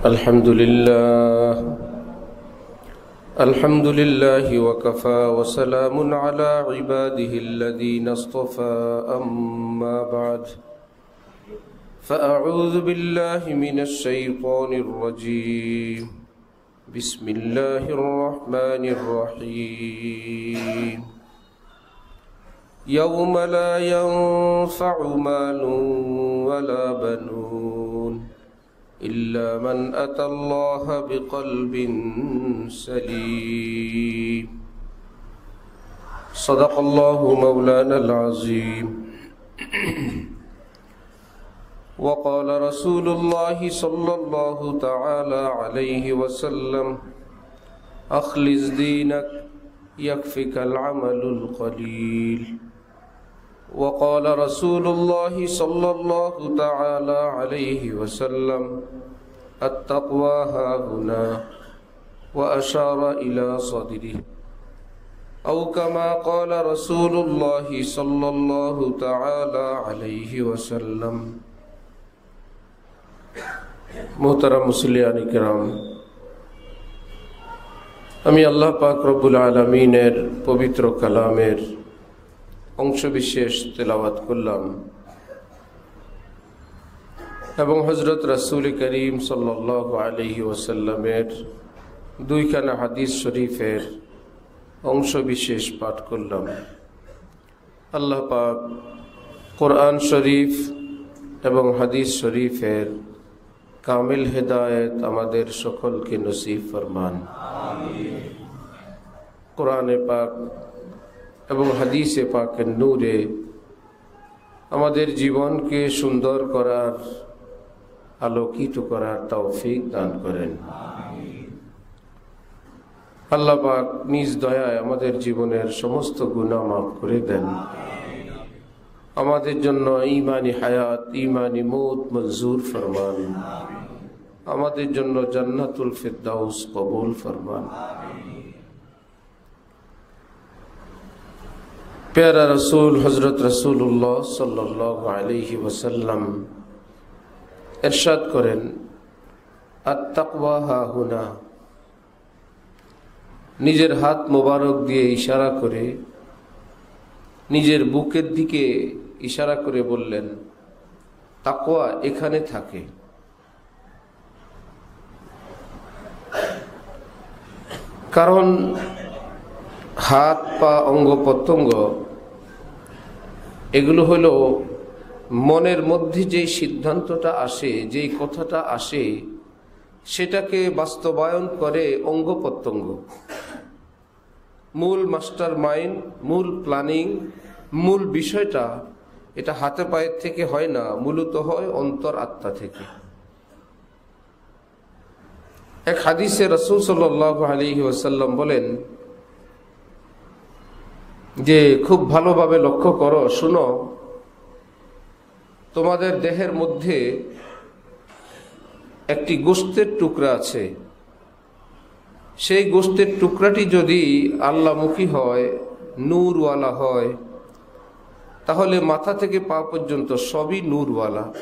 الحمد لله وكفى وسلام على عباده الذين اصطفى أما بعد فأعوذ بالله من الشيطان الرجيم بسم الله الرحمن الرحيم يوم لا ينفع مال ولا بنون إلا من أتى الله بقلب سليم صدق الله مولانا العظيم وقال رسول الله صلى الله تعالى عليه وسلم أخلص دينك يكفك العمل القليل وقال رسول الله صلى الله تعالى عليه وسلم التقوى هاهنا وأشار إلى صدره أو كما قال رسول الله صلى الله تعالى عليه وسلم محترم মুসলিয়ান কিরাম, আমি আল্লাহ পাক রব্বুল আলামিনের পবিত্র কালামের অংশ বিশেষ তেলাওয়াত করলাম এবং হযরত রাসূল করিম সাল্লাল্লাহু আলাইহি ওয়াসাল্লামের দুইখানা হাদিস শরীফের অংশ বিশেষ পাঠ করলাম। আল্লাহ পাক কোরআন শরীফ এবং হাদিস শরীফের কামিল হেদায়েত আমাদের সকলকে নসিব ফরমান। আমিন। কোরআনে পাক এবং হাদিসে পাকের নূরে আমাদের জীবনকে সুন্দর করার, আলোকিত করার তৌফিক দান করেন। আল্লাহ পাক নিজ দয়ায় আমাদের জীবনের সমস্ত গুনাহ মাফ করে দেন। আমাদের জন্য ঈমানি হায়াত, ঈমানি মৌত মঞ্জুর ফরমান। আমাদের জন্য জান্নাতুল ফিরদাউস কবুল ফরমান। প্যারা রসুল হযরত রাসূলুল্লাহ সাল্লাল্লাহু আলাইহি ওয়াসাল্লাম ইরশাদ করেন, আত-তাকওয়া হাহুনা। নিজের হাত মোবারক দিয়ে ইশারা করে নিজের বুকের দিকে ইশারা করে বললেন, তাকওয়া এখানে থাকে। কারণ হাত পা অঙ্গ প্রত্যঙ্গ এগুলো হলো মনের মধ্যে যে সিদ্ধান্তটা আসে, যেই কথাটা আসে, সেটাকে বাস্তবায়ন করে অঙ্গ প্রত্যঙ্গ। মূল মাস্টার মাইন্ড, মূল প্ল্যানিং, মূল বিষয়টা এটা হাতে পায়ের থেকে হয় না, মূলত হয় অন্তর আত্মা থেকে। এক হাদিসে রাসূল সাল্লাল্লাহু আলাইহি ওয়াসাল্লাম বলেন যে, খুব ভালোভাবে লক্ষ্য করো, শুনো, তোমাদের দেহের মধ্যে একটি গোশতের টুকরা আছে। সেই গোশতের টুকরাটি যদি আল্লাহমুখী হয়, নূরওয়ালা হয়, তাহলে মাথা থেকে পা পর্যন্ত সবই নূরওয়ালা।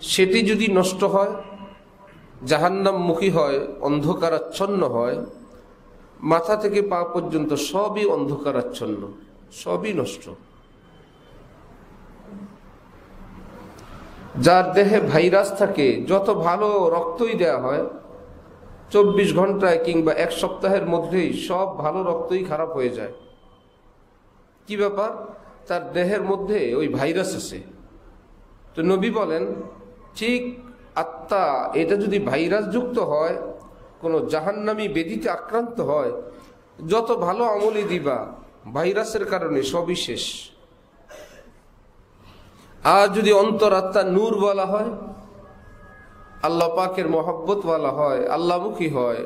সেটি যদি নষ্ট হয়, জাহান্নামমুখী হয়, অন্ধকারাচ্ছন্ন হয়, মাথা থেকে পা পর্যন্ত সবই অন্ধকারাচ্ছন্ন, সবই নষ্ট। যার দেহে ভাইরাস থাকে, যত ভালো রক্তই দেয়া হয়, 24 ঘন্টায় কিংবা এক সপ্তাহের মধ্যেই সব ভালো রক্তই খারাপ হয়ে যায়। কি ব্যাপার? তার দেহের মধ্যে ওই ভাইরাস আছে। তো নবী বলেন, ঠিক আত্মা এটা যদি ভাইরাস যুক্ত হয়, কোনো জাহান্নামী ব্যাধিতে আক্রান্ত হয়, যত ভালো আমলই দিবা, ভাইরাসের কারণে সবই শেষ। আর যদি অন্তর আত্মা নূরওয়ালা হয়, আল্লাহ পাকের মহব্বতওয়ালা হয়, আল্লাহমুখী হয়,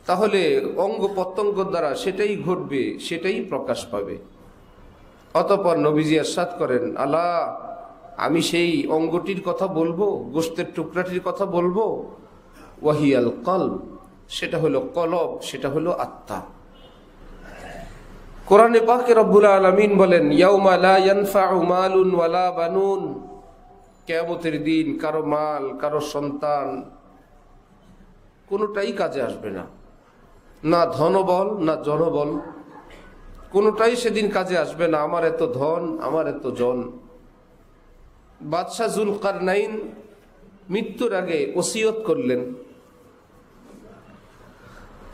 তাহলে অঙ্গ প্রত্যঙ্গ দ্বারা সেটাই ঘটবে, সেটাই প্রকাশ পাবে। অতঃপর নবীজি ইরশাদ করেন, আলা, আমি সেই অঙ্গটির কথা বলবো, গোশতের টুকরাটির কথা বলবো, ওয়াহিয়াল কলব, সেটা হলো কলব, সেটা হলো আত্মা। কোরআনে পাকে রব্বুল আলামিন বলেন, ইয়াউমা লা ইয়ানফাউ মালুন ওয়ালা বানুন, কিয়ামতের দিন কারো মাল, কারো সন্তান কোনোটাই কাজে আসবে না। না ধনবল, না জনবল, কোনোটাই সেদিন কাজে আসবে না। আমার এত ধন, আমার এত জন। বাদশাহ যুলকারনাইন মৃত্যুর আগে ওসিয়ত করলেন।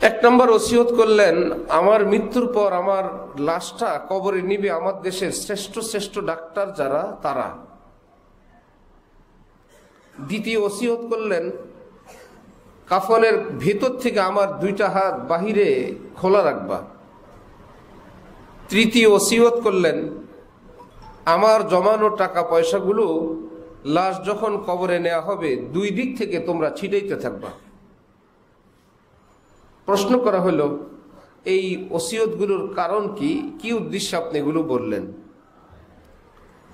এক নম্বর ওসিয়ত করলেন, আমার মৃত্যুর পর আমার লাশটা কবরে নিবে আমার দেশের শ্রেষ্ঠ শ্রেষ্ঠ ডাক্তার যারা, তারা। দ্বিতীয় ওসিয়ত করলেন, কাফনের ভেতর থেকে আমার দুইটা হাত বাহিরে খোলা রাখবা। তৃতীয় ওসিয়ত করলেন, আমার জমানো টাকা পয়সাগুলো লাশ যখন কবরে নেওয়া হবে দুই দিক থেকে তোমরা ছিটাইতে থাকবা। প্রশ্ন করা হলো, এই ওসিয়তগুলোর কারণ কি, কি উদ্দেশ্যে আপনি এগুলো বললেন?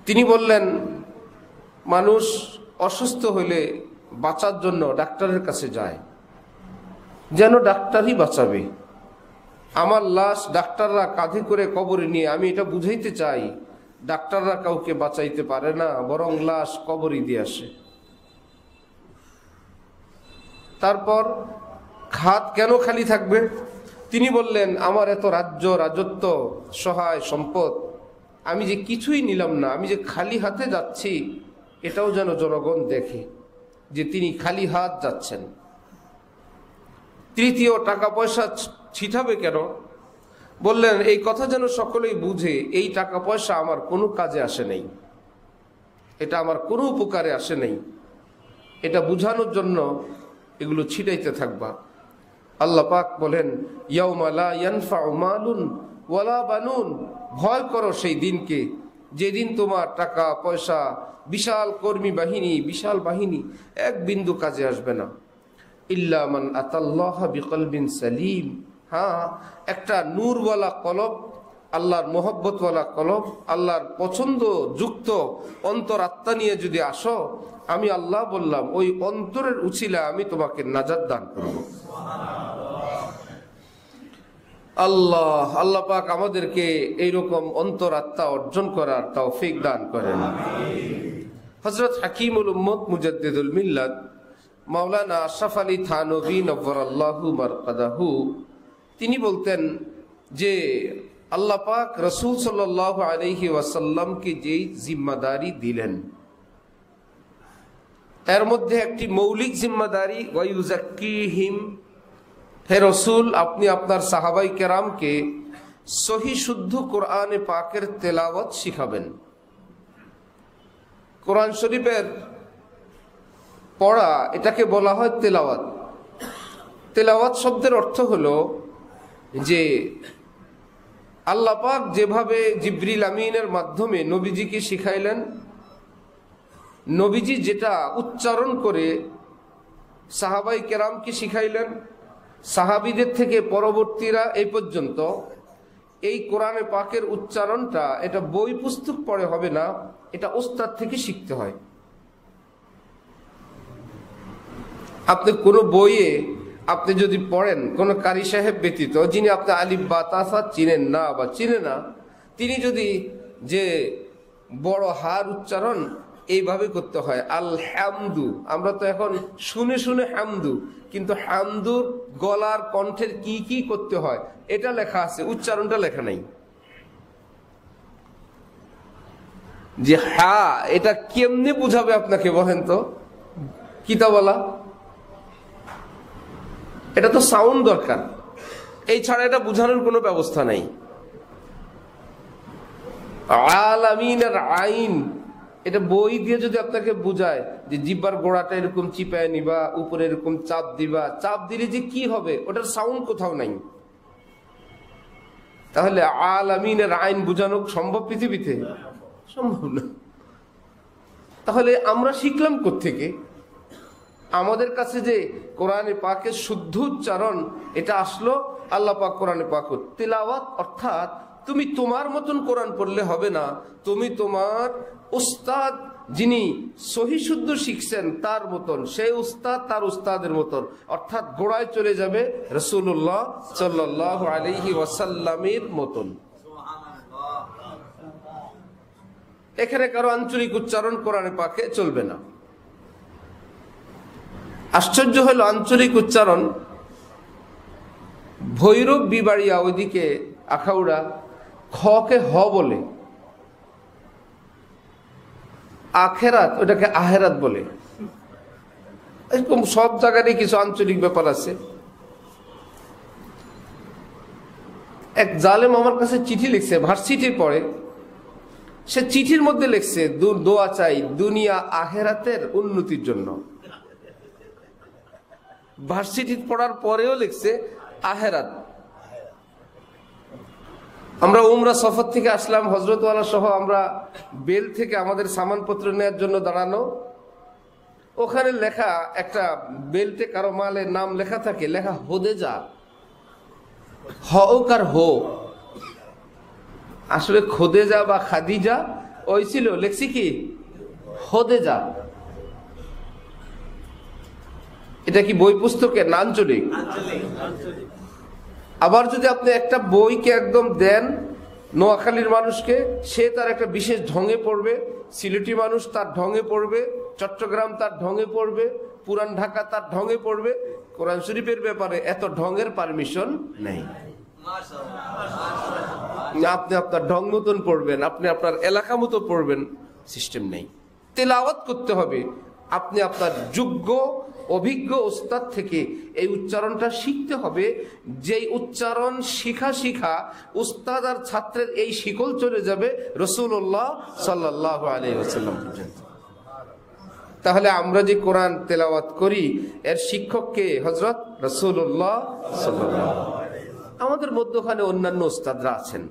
তিনি বললেন, মানুষ অসুস্থ হলে বাঁচার জন্য ডাক্তারের কাছে যায়, যেন ডাক্তারই বাঁচাবে। আমার লাশ ডাক্তাররা কাঁধে করে কবরে নিয়ে, আমি এটা বুঝাইতে চাই, ডাক্তাররা কাউকে বাঁচাইতে পারে না, বরং লাশ কবরই দিয়ে আসে। তারপর খাত কেন খালি থাকবে? তিনি বললেন, আমার এত রাজ্য, রাজত্ব, সহায় সম্পদ, আমি যে কিছুই নিলাম না, আমি যে খালি হাতে যাচ্ছি, এটাও যেন জনগণ দেখে যে তিনি খালি হাত যাচ্ছেন। তৃতীয়, টাকা পয়সা ছিটাবে কেন? বললেন, এই কথা যেন সকলেই বুঝে এই টাকা পয়সা আমার কোনো কাজে আসে নাই, এটা আমার কোনো উপকারে আসে নাই, এটা বুঝানোর জন্য এগুলো ছিটাইতে থাকবা। আল্লাহ পাক বলেন, ইয়াউমা লা ইয়ানফাউ মালুন ওয়ালা বানুন, ভয় করো সেই দিনকে যেদিন তোমার টাকা পয়সা, বিশাল কর্মী বাহিনী, বিশাল বাহিনী এক বিন্দু কাজে আসবে না। ইল্লা মান আতাল্লাহা বিকলবিন সালিম, হ্যাঁ, একটা নূরওয়ালা কলব, আল্লাহর মোহব্বতওয়ালা কলব, আল্লাহর পছন্দ যুক্ত অন্তরাত্মা নিয়ে যদি আসো, আমি আল্লাহ বললাম ওই অন্তরের উছিলা আমি তোমাকে নাজাত দান করব। আল্লাহ পাক আমাদেরকে এইরকম অন্তরাত্মা অর্জন করার তৌফিক দান করেন। হযরত হাকিমুল উম্মত মুজাদ্দিদুল মিল্লাত মাওলানা আশরাফ আলী থানভী নব্বরাল্লাহু মারকাদাহু, তিনি বলতেন যে আল্লাহ পাক রাসূল সাল্লাল্লাহু আলাইহি ওয়াসাল্লামকে যে জিম্মাদারি দিলেন, এর মধ্যে একটি মৌলিক জিম্মাদারি, ওয়ায়ুযাক্কিহিম, হে রাসূল আপনি আপনার সাহাবাই কেরামকে সহি শুদ্ধ কোরআনে পাকের তেলাওয়াত শিখাবেন। কোরআন শরীফের পড়া, এটাকে বলা হয় তেলাওয়াত। তেলাওয়াত শব্দের অর্থ হলো যে আল্লাহ পাক যেভাবে জিবরিল আমিনের মাধ্যমে নবীজিকে শিখাইলেন, নবীজি যেটা উচ্চারণ করে সাহাবাই কেরামকে শিখাইলেন, সাহাবীদের থেকে পরবর্তীরা এই পর্যন্ত, এই কোরআনে পাকের উচ্চারণটা এটা বই পুস্তক পড়ে হবে না, এটা ওস্তাদ থেকে শিখতে হয়। আপনি কোনো বইয়ে আপনি যদি পড়েন, কোনো কারি সাহেব ব্যতীত, যিনি আপনি আলিফ বা তাসা চিনেন না বা চিনে না, তিনি যদি যে বড় হার উচ্চারণ এইভাবে করতে হয়, আলহামদু, আমরা তো এখন শুনে শুনে হামদু, কিন্তু হামদুর গলার কণ্ঠের কি কি করতে হয় এটা লেখা আছে, উচ্চারণটা লেখা নাই। যে হা, এটা কেমনে বুঝাবে আপনাকে বলেন তো কিতাবওয়ালা? এটা তো সাউন্ড দরকার, এই ছাড়া এটা বুঝানোর কোনো ব্যবস্থা নাই। আলামিনের আইন, এটা বই দিয়ে যদি আপনাকে বুঝায় যে জিব্বার গোড়াটা এরকম চিপায় নিবা, উপরে এরকম চাপ দিবা, চাপ দিলে যে কি হবে, ওটার সাউন্ড কোথাও নাই। তাহলে আলামিনের আইন বুঝানো সম্ভব পৃথিবীতে? সম্ভব না। তাহলে আমরা শিখলাম কোত্থেকে? আমাদের কাছে যে কোরআনে পাকের শুদ্ধ উচ্চারণ এটা আসলো আল্লাহ পাক কোরআনে পাক তিলাওয়াত, অর্থাৎ তুমি তোমার মতন কোরআন পড়লে হবে না, তুমি তোমার উস্তাদ যিনি সহি শুদ্ধ শিখছেন তার মতন, সেই উস্তাদ তার উস্তাদের মতন, অর্থাৎ গোড়ায় চলে যাবে রাসূলুল্লাহ সাল্লাল্লাহু আলাইহি ওয়াসাল্লামের মতন। এখানে কারো আঞ্চলিক উচ্চারণ কোরআনে পাকে চলবে না। আশ্চর্য হলো আঞ্চলিক উচ্চারণ ভৈরব বিবাড়িয়া ওইদিকে আখাউড়া খকে হ বলে, আখেরাত ওটাকে আহেরাত বলে। এরকম সব জায়গারই কিছু আঞ্চলিক ব্যাপার আছে। এক জালেম আমার কাছে চিঠি লিখছে, ভার্সিটির পরে। সে চিঠির মধ্যে লিখছে দোয়া চাই দুনিয়া আহেরাতের উন্নতির জন্য। ভার্সিটি পড়ার পরেও লিখছে আহেরাত। আমরা উমরা সফর থেকে আসলাম, হজরতওয়ালা সহ আমরা বেল থেকে আমাদের সামানপত্র নেওয়ার জন্য দাঁড়ানো। ওখানে লেখা একটা বেল্টে কারো মালের নাম লেখা থাকে, লেখা হোদেজা, হকার হো, আসলে খোদেজা বা খাদিজা ওই ছিল, লেখছি কি হোদেজা। এটা কি বই পুস্তকের না আঞ্চলিক? আবার যদি আপনি একটা বইকে একদম দেন নোয়াখালীর মানুষকে, সে তার একটা বিশেষ ঢঙে পড়বে, সিলেটি মানুষ তার ঢঙে পড়বে, চট্টগ্রাম তার ঢঙে পড়বে, পুরান ঢাকা তার ঢঙে পড়বে। কোরআন শরীফের ব্যাপারে এত ঢঙের পারমিশন নেই। আপনি আপনার ঢং মতন পড়বেন, আপনি আপনার এলাকা মতো পড়বেন, সিস্টেম নেই। তেলাওয়াত করতে হবে। আপনি আপনার যোগ্য অভিজ্ঞ ওস্তাদ থেকে এই উচ্চারণটা শিখতে হবে। যেই উচ্চারণ শিখা উস্তাদ আর ছাত্রের এই শিকল চলে যাবে রাসূলুল্লাহ সাল্লাল্লাহু আলাইহি ওয়াসাল্লাম পর্যন্ত। তাহলে আমরা যে কোরআন তেলাওয়াত করি এর শিক্ষক কে? হযরত রাসূলুল্লাহ সাল্লাল্লাহু আলাইহি ওয়াসাল্লাম। আমাদের মধ্যখানে অন্যান্য ওস্তাদরা আছেন,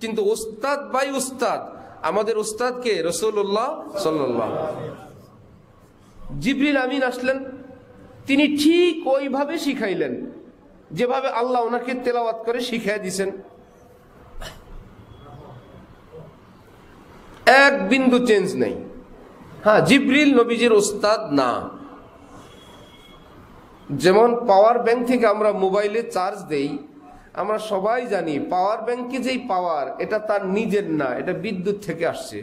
কিন্তু ওস্তাদ বাই ওস্তাদ আমাদের ওস্তাদ কে? রাসূলুল্লাহ সাল্লাল্লাহু আলাইহি ওয়াসাল্লাম। জিবরিল আমিন আসলেন, তিনি ঠিক ওইভাবে শিখাইলেন যেভাবে আল্লাহ ওনাকে তেলাওয়াত করে শিখাই দিয়েছেন। এক বিন্দু চেঞ্জ নেই। হ্যাঁ, জিবরিল নবীজির ওস্তাদ না। যেমন পাওয়ার ব্যাংক থেকে আমরা মোবাইলে চার্জ দেই, আমরা সবাই জানি পাওয়ার ব্যাংকে যেই পাওয়ার, এটা তার নিজের না, এটা বিদ্যুৎ থেকে আসছে।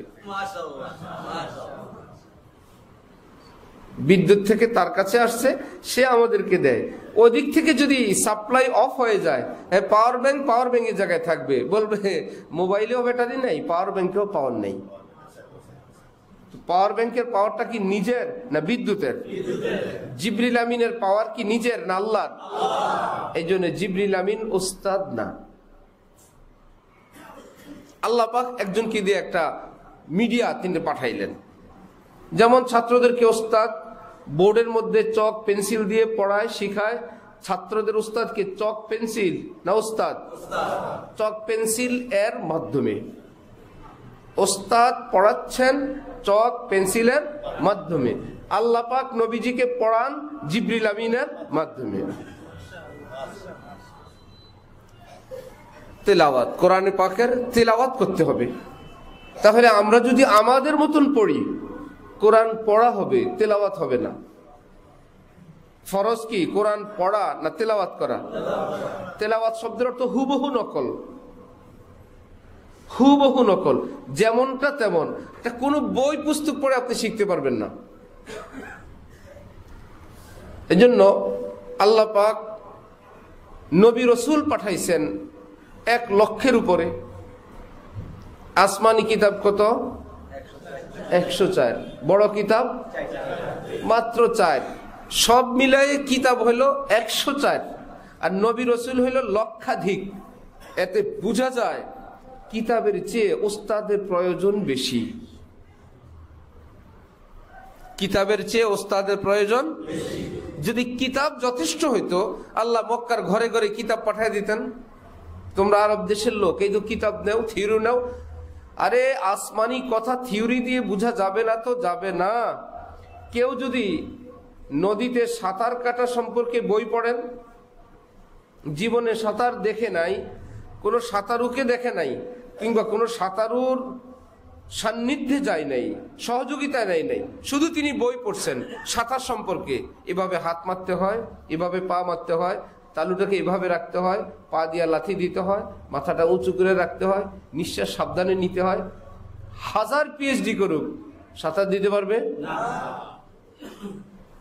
বিদ্যুৎ থেকে তার কাছে আসছে, সে আমাদেরকে দেয়। ওই দিক থেকে যদি সাপ্লাই অফ হয়ে যায়, পাওয়ার ব্যাংকের জায়গায় থাকবে, বলবে মোবাইলেও ব্যাটারি নেই, পাওয়ার ব্যাংকেও পাওয়ার নেই। পাওয়ার ব্যাংকের পাওয়ারটা কি নিজের না বিদ্যুতের? জিবরিল আমিনের পাওয়ার কি নিজের না আল্লাহর? এই জন্য জিবরিল আমিন ওস্তাদ না। আল্লাহ পাক একজনকে দিয়ে একটা মিডিয়া তিনটে পাঠাইলেন। যেমন ছাত্রদেরকে ওস্তাদ বোর্ডের মধ্যে চক পেন্সিল দিয়ে পড়ায় শিখায়, ছাত্রদের ওস্তাদকে চক পেন্সিল না ওস্তাদ? চক পেন্সিল এর মাধ্যমে ওস্তাদ পড়াচ্ছেন চক পেন্সিলের মাধ্যমে। আল্লাহ পাক নবীজিকে পড়ান জিবরিল আমিনের মাধ্যমে। তেলাওয়াত, কোরআনে পাকের তেলাওয়াত করতে হবে। তাহলে আমরা যদি আমাদের মতন পড়ি, কোরআন পড়া হবে, তেলাওয়াত হবে না। ফরজ কি কোরআন পড়া না তেলাওয়াত করা? তেলাওয়াত শব্দের অর্থ হুবহু নকল। হুবহু নকল, যেমনটা তেমন। এটা কোনো বই পুস্তক পড়ে আপনি শিখতে পারবেন না। এজন্য আল্লাহ পাক নবী রসুল পাঠাইছেন 1 লক্ষের উপরে। আসমানি কিতাব কত? 104। বড় কিতাব মাত্র 4। সব মিলাই কিতাব হইল 104, আর নবী রসুল হইল লক্ষাধিক। এতে বোঝা যায় কিতাবের চেয়ে ওস্তাদের প্রয়োজন বেশি। কিতাবের চেয়ে ওস্তাদের প্রয়োজন। যদি কিতাব যথেষ্ট হইতো, আল্লাহ মক্কার ঘরে ঘরে কিতাব পাঠিয়ে দিতেন। তোমরা আরব দেশের লোক, এই তো কিতাব নেও, থিওরি নেও। আরে আসমানি কথা থিওরি দিয়ে বোঝা যাবে না তো যাবে না। কেউ যদি নদীতে সাঁতার কাটা সম্পর্কে বই পড়েন, জীবনে সাঁতার দেখে নাই, কোনো সাঁতারুকে দেখে নাই, কিংবা কোনো সাঁতারুর সান্নিধ্যে যায় নাই, সহযোগিতা নেয় নাই, শুধু তিনি বই পড়ছেন সাঁতার সম্পর্কে। এভাবে হাত মারতে হয়, এভাবে পা মারতে হয়, তালুটাকে এভাবে রাখতে হয়, পা দিয়া লাথি দিতে হয়, মাথাটা উঁচু করে রাখতে হয়, নিঃশ্বাস সাবধানে নিতে হয়, 1000 পিএইচডি করুক, সাঁতার দিতে পারবে না।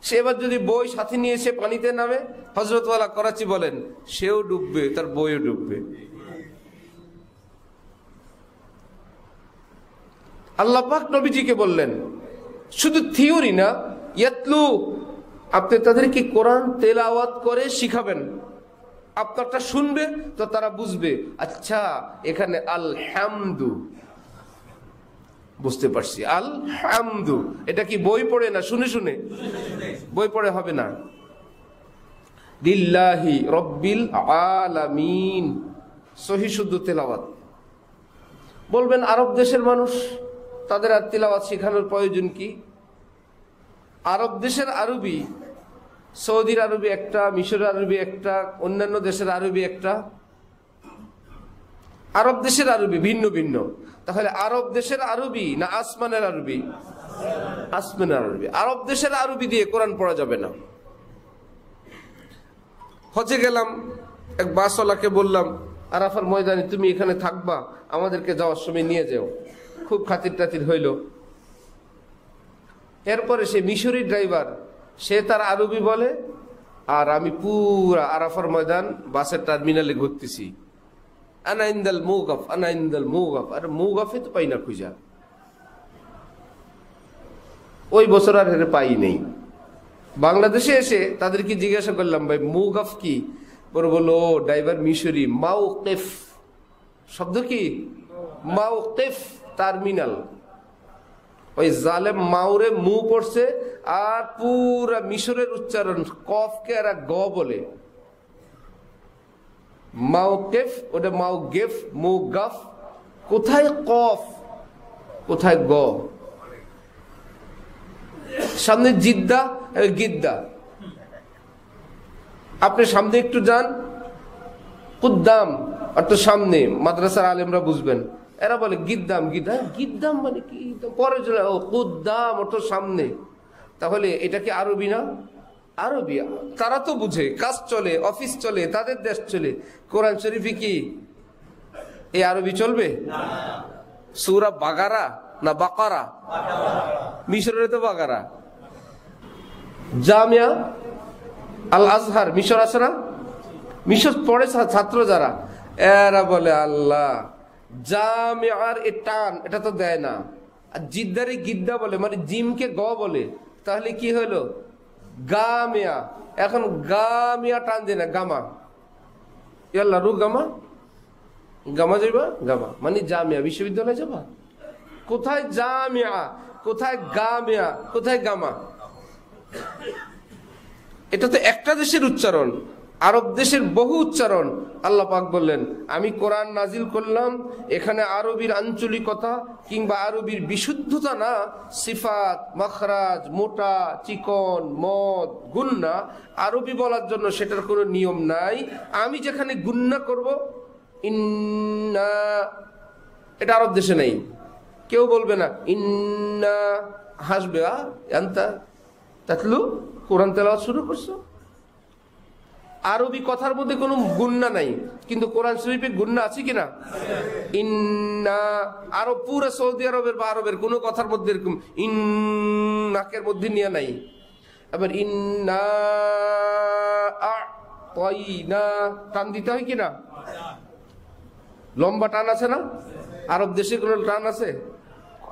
সে এবার যদি বই সাথে নিয়ে এসে পানিতে নামে, হযরতওয়ালা করাচি বলেন, সেও ডুববে, তার বইও ডুববে। আল্লাহ পাক নবীজিকে বললেন, শুধু থিওরি না, ইয়াতলু, আপনি তাদেরকে কোরআন তেলাওয়াত করে শিখাবেন। আপনারটা শুনবে তো তারা বুঝবে, আচ্ছা এখানে আল হামদু, বুঝতে পারছি, আল হামদু। এটা কি বই পড়ে না, শুনে শুনে? বই পড়ে হবে না। লিল্লাহি রব্বিল আলামিন, সহি শুদ্ধ তেলাওয়াত। বলবেন আরব দেশের মানুষ, তাদের আর তেলাওয়াত শেখানোর প্রয়োজন কি? আরব দেশের আরবি, সৌদির আরবি একটা, মিশরের আরবি একটা, অন্যান্য দেশের আরবি একটা। আরব দেশের আরবি ভিন্ন ভিন্ন। তাহলে আরব দেশের আরবি না আসমানের আরবি? আসমানের আরবি। আরব দেশের আরবি দিয়ে কোরআন পড়া যাবে না। হজে গেলাম, এক বাসওয়ালাকে বললাম, আরাফার ময়দানে তুমি এখানে থাকবা, আমাদেরকে যাওয়ার সময় নিয়ে যাও। খুব খাতির টাতির হইল। এরপরে সে মিশরি ড্রাইভার, সে তার আরবি বলে, আর আমি পুরা আরাফার ময়দান বাসের টার্মিনালে ঘুরতেছি। আনা ইনদাল মুগাফ, আনা ইনদাল মুগাফ। আর মুগাফে তো পাই না খুঁজা। ওই বছর আর পাই নেই। বাংলাদেশে এসে তাদেরকে জিজ্ঞাসা করলাম, ভাই মুগাফ কি? পরে বললো, ড্রাইভার মিশরি, মাওকিফ শব্দ কি? মাওকিফ টার্মিনাল। ওই জালেম মাউরে মু পড়ছে, আর পুরা মিশরের উচ্চারণ কফকে আর গ বলে। মাওকিফ, ওটা মাওগিফ, মুগাফ। কোথায় কফ, কোথায় গ? সামনে জিদ্দা, গিদ্দা। আপনি সামনে একটু যান, কুদ্দাম, অর্থ সামনে, মাদ্রাসার আলেমরা বুঝবেন। এরা বলে গিদ্দাম, গিদ্দা, গিদ্দাম মানে কি? পরে চলে, ও কুদ্দাম অর্থ সামনে। তাহলে এটা কি আরবি না? আরবি। তারা তো বুঝে, কাজ চলে, অফিস চলে, তাদের দেশ চলে। কোরআন শরীফে কি এই আরবি চলবে? সূরা বাকারা না বাকারা? মিশরের তো বাকারা। জামিয়া আল আজহার মিশর আছে না? মিশর পড়ে ছাত্র যারা, এরা বলে আল্লাহ, জামিয়ার এ টান এটা তো দেয় না। আর জিদ্দারে গিদ্দা বলে, মানে জিমকে গ বলে। তাহলে কি হলো? গামিয়া। এখন গামিয়া টান দেয় না, গামা। ইয়াল্লা রু গামা, গামা যাইবা, গামা মানে জামিয়া, বিশ্ববিদ্যালয় যাবা। কোথায় জামিয়া, কোথায় গামিয়া, কোথায় গামা? এটা তো একটা দেশের উচ্চারণ, আরব দেশের বহু উচ্চারণ। আল্লাহ পাক বললেন, আমি কোরআন নাজিল করলাম, এখানে আরবির আঞ্চলিকতা কিংবা আরবির বিশুদ্ধতা না, সিফাত, মাখরাজ, মোটা, চিকন, মদ, গুন্না, আরবি বলার জন্য সেটার কোনো নিয়ম নাই। আমি যেখানে গুন্না করব, ইন্না, এটা আরব দেশে নেই। কেউ বলবে না ইন্না, হাসবে, আন্তা তাতলু, কোরআন তেলাওয়াত শুরু করছো। আরবি কথার মধ্যে কোনো গুন্না নাই, কিন্তু কোরআন শরীফে গুন্না আছে কিনা? ইন্না। আরো পুরো সৌদি আরবের বা আরবের কোনো কথার মধ্যে এরকম ইন নাকের মধ্যে নিয়ে নাই। আবার ইন্না আ'তাইনা টান দিতে হয় কিনা? লম্বা টান আছে না? আরব দেশে কোনো টান আছে?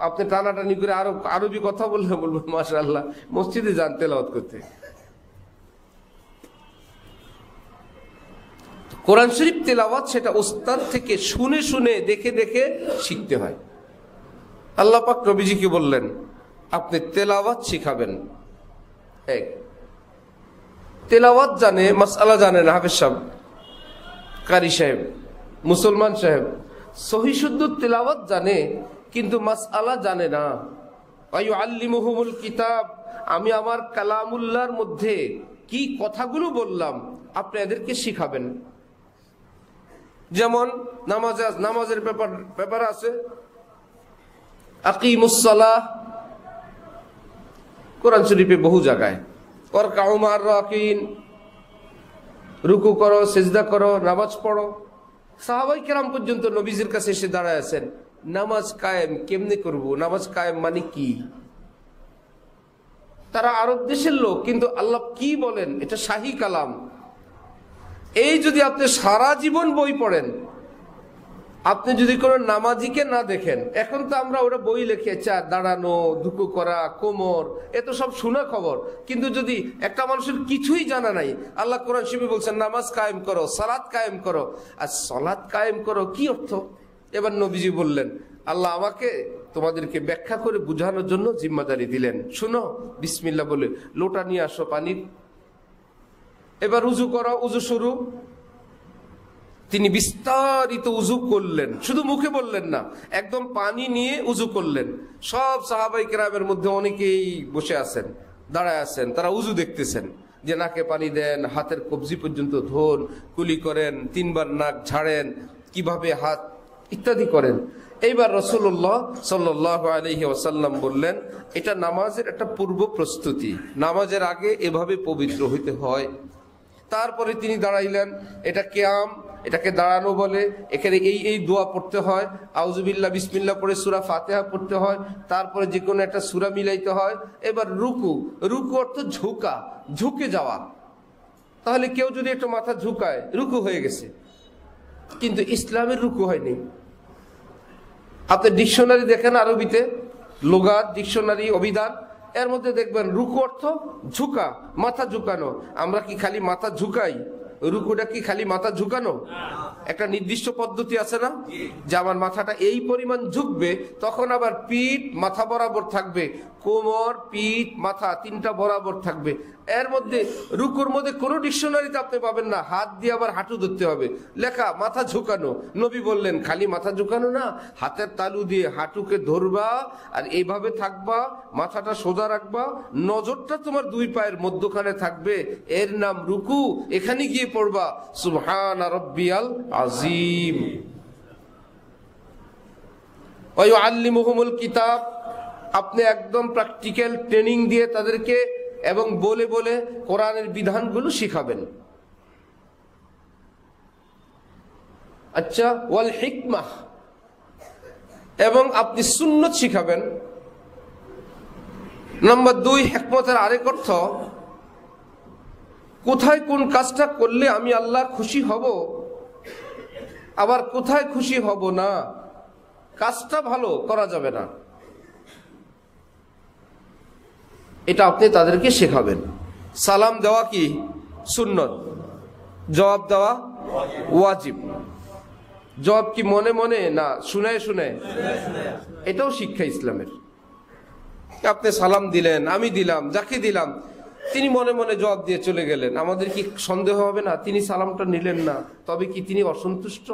আপনি টানাটানি করে আরবি কথা বললে বলবেন মাশাআল্লাহ, মসজিদে যান তেলাওয়াত করতে। কোরআন শরীফ তেলাওয়াত সেটা ওস্তাদ থেকে শুনে শুনে, দেখে দেখে শিখতে হয়। আল্লাহ পাক নবীজিকে বললেন, আপনি তেলাওয়াত শিখাবেন। এক, তেলাওয়াত জানে, মাসআলা জানে না হাফেজ সাহেব, কারি সাহেব, মুসলমান সাহেব, সহি শুদ্ধ তেলাওয়াত জানে কিন্তু মাসআলা জানে না। ওয়ায়ুআল্লিমুহুমুল কিতাব, আমি আমার কালামুল্লাহর মধ্যে কি কথাগুলো বললাম আপনি এদেরকে শিখাবেন। যেমন নামাজের ব্যাপার আছে, আকিমুস সালাহ, কোরআন শরীফে বহু জায়গায়, ওয়ারকাউ মা'আর রাকিন, রুকু করো, সিজদা করো, নামাজ পড়ো। সাহাবায়ে কেরাম পর্যন্ত নবীজির কাছে এসে দাঁড়ায় আছেন, নামাজ কায়েম কেমনে করব, নামাজ কায়েম মানে কি? তারা আরব দেশের লোক, কিন্তু আল্লাহ কি বলেন এটা শাহী কালাম। এই যদি আপনি সারা জীবন বই পড়েন, আপনি যদি কোনো নামাজিকে না দেখেন, এখন তো আমরা ওরা বই লিখে দাঁড়ানো, দুকু করা, কোমর, এ তো সব শোনা খবর। কিন্তু যদি একটা মানুষের কিছুই জানা নাই, আল্লাহ কোরআন শরীফে বলছেন নামাজ কায়েম করো, সালাত কায়েম করো। আর সালাত কায়েম করো কি অর্থ? এবার নবীজি বললেন, আল্লাহ আমাকে তোমাদেরকে ব্যাখ্যা করে বুঝানোর জন্য জিম্মাদারি দিলেন। শুনো, বিসমিল্লাহ বলে লোটা নিয়ে আসো পানির, এবার উজু করো, উজু শুরু। তিনি বিস্তারিত উজু করলেন, শুধু মুখে বললেন না, একদম পানি নিয়ে উজু করলেন। সব সাহাবাই কেরামের মধ্যে অনেকেই বসে আছেন, দাঁড়ায় আছেন, তারা উজু দেখতেছেন যে নাকে পানি দেন, হাতের কবজি পর্যন্ত ধোন, কুলি করেন, 3 বার নাক ঝাড়েন, কিভাবে হাত ইত্যাদি করেন। এইবার রাসূলুল্লাহ সাল্লাল্লাহু আলাইহি ওয়াসাল্লাম বললেন, এটা নামাজের একটা পূর্ব প্রস্তুতি, নামাজের আগে এভাবে পবিত্র হইতে হয়। তারপরে তিনি দাঁড়াইলেন, এটা কিয়াম, এটাকে দাঁড়ানো বলে। এখানে এই দোয়া পড়তে হয়, আউযুবিল্লাহ বিসমিল্লাহ পড়ে সূরা ফাতিহা পড়তে হয়, তারপরে যে কোনো একটা সূরা মিলাইতে হয়। এবার রুকু, রুকু অর্থ ঝুঁকা, ঝুঁকে যাওয়া। তাহলে কেউ যদি একটু মাথা ঝুঁকায়, রুকু হয়ে গেছে। কিন্তু ইসলামের রুকু হয়নি। আপনি ডিকশনারি দেখেন, আরবিতে লুগাত ডিকশনারি অভিধান, এর মধ্যে দেখবেন রুকু অর্থ ঝুঁকা, মাথা ঝুঁকানো। আমরা কি খালি মাথা ঝুঁকাই? রুকুটা কি খালি মাথা ঝুঁকানো? একটা নির্দিষ্ট পদ্ধতি আছে না, যে আমার মাথাটা এই পরিমাণ ঝুঁকবে, তখন আবার পিঠ মাথা বরাবর থাকবে, কোমর পিঠ মাথা 3টা বরাবর থাকবে। এর মধ্যে রুকুর মধ্যে কোনো ডিকশনারিতে আপনি পাবেন না হাত দিয়ে আবার হাঁটু ধরতে হবে, লেখা মাথা ঝুঁকানো। নবী বললেন খালি মাথা ঝুঁকানো না, হাতের তালু দিয়ে হাঁটুকে ধরবা আর এইভাবে থাকবা, মাথাটা সোজা রাখবা, নজরটা তোমার 2 পায়ের মধ্যখানে থাকবে, এর নাম রুকু। এখানে গিয়ে পড়বা সুবহানা রাব্বিয়াল আযীম। ওয়া ইউআল্লিমুহুমুল কিতাব, আপনি একদম প্র্যাকটিক্যাল ট্রেনিং দিয়ে তাদেরকে এবং বলে বলে কোরআনের বিধানগুলো শিখাবেন। আচ্ছা, ওয়াল হিকমাহ, এবং আপনি সুন্নত শিখাবেন। নাম্বার 2, হিকমতের আরেক অর্থ, কোথায় কোন কাজটা করলে আমি আল্লাহ খুশি হব, আবার কোথায় খুশি হব না, কাজটা ভালো করা যাবে না, এটা আপনি তাদেরকে শেখাবেন। সালাম দেওয়া কি সুন্নত, জবাব দেওয়া ওয়াজিব। জবাব কি মনে মনে না শুনে শুনে? এটাও শিক্ষা ইসলামের। আপনি সালাম দিলেন, আমি দিলাম, যাকে দিলাম, তিনি মনে মনে জবাব দিয়ে চলে গেলেন, আমাদের কি সন্দেহ হবে না তিনি সালামটা নিলেন না, তবে কি তিনি অসন্তুষ্ট?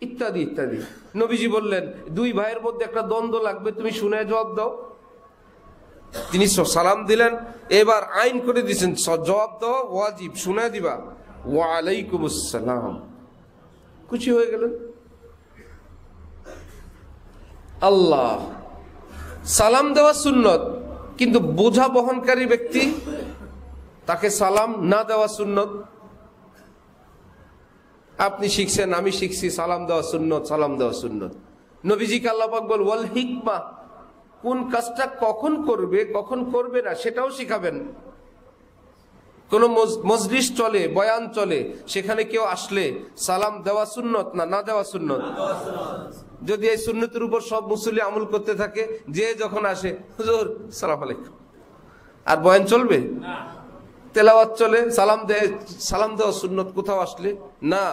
ইত্যাদি ইত্যাদি। নবীজি বললেন 2 ভাইয়ের মধ্যে একটা দ্বন্দ্ব লাগবে, তুমি শুনে জবাব দাও। তিনি সালাম দিলেন, এবার আইন করে দিয়েছেন জবাব দেওয়া ওয়াজিব, শুনে দিবা, ওয়া আলাইকুমুস সালাম, খুশি হয়ে গেলেন। আল্লাহ, সালাম দেওয়া সুন্নত, কিন্তু বোঝা বহনকারী ব্যক্তি তাকে সালাম না দেওয়া সুন্নত। আপনি শিখছেন, আমি শিখছি, সালাম দেওয়া সুন্নত, সালাম দেওয়া সুন্নত। নবীজিকে আল্লাহ পাক বল ওয়াল হিকমা, কোন কাজটা কখন করবে কখন করবে না সেটাও শিখাবেন। কোন মজলিস চলে, বয়ান চলে, সেখানে কেউ আসলে সালাম দেওয়া সুন্নত না না দেওয়া সুন্নত? যদি এই সুন্নতের উপর সব মুসল্লি আমল করতে থাকে, যে যখন আসে হুজুর সালাম আলাইকুম, আর বয়ান চলবে? তেলাওয়াত চলে, সালাম দেওয়া সুন্নত কোথাও আসলে না।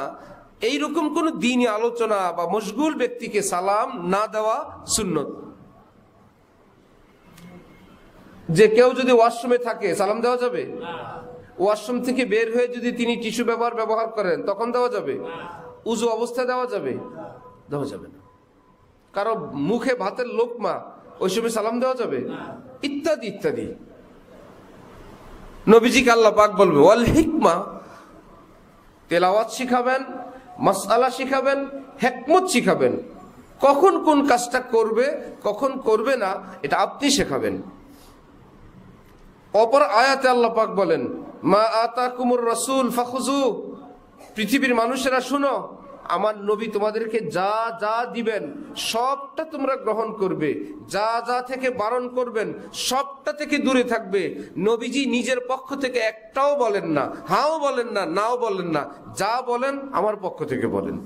এইরকম কোন দ্বীনি আলোচনা বা মশগুল ব্যক্তিকে সালাম না দেওয়া সুন্নত। যে কেউ যদি ওয়াশরুমে থাকে সালাম দেওয়া যাবে? ওয়াশরুম থেকে বের হয়ে যদি তিনি টিস্যু ব্যবহার করেন তখন দেওয়া যাবে? উজু অবস্থায় দেওয়া যাবে? দেওয়া যাবে না। কারো মুখে ভাতের লোকমা, ওই সময় সালাম দেওয়া যাবে? ইত্যাদি ইত্যাদি। নবীজিকে আল্লাহ পাক বলবে ওয়াল হিকমা, তেলাওয়াত শিখাবেন, মাসআলা শিখাবেন, হিকমত শিখাবেন। কখন কোন কাজটা করবে কখন করবে না এটা আপনি শেখাবেন। অপর আয়াতে আল্লাহ পাক বলেন মা আতাকুমুর রাসূল ফাখুযু, পৃথিবীর মানুষেরা শুনো, আমার নবী তোমাদেরকে যা যা দিবেন সবটা তোমরা গ্রহণ করবে, যা যা থেকে বারণ করবেন সবটা থেকে দূরে থাকবে। নবীজি নিজের পক্ষ থেকে একটাও বলেন না, হাও বলেন না, নাও বলেন না, যা বলেন আমার পক্ষ থেকে বলেন।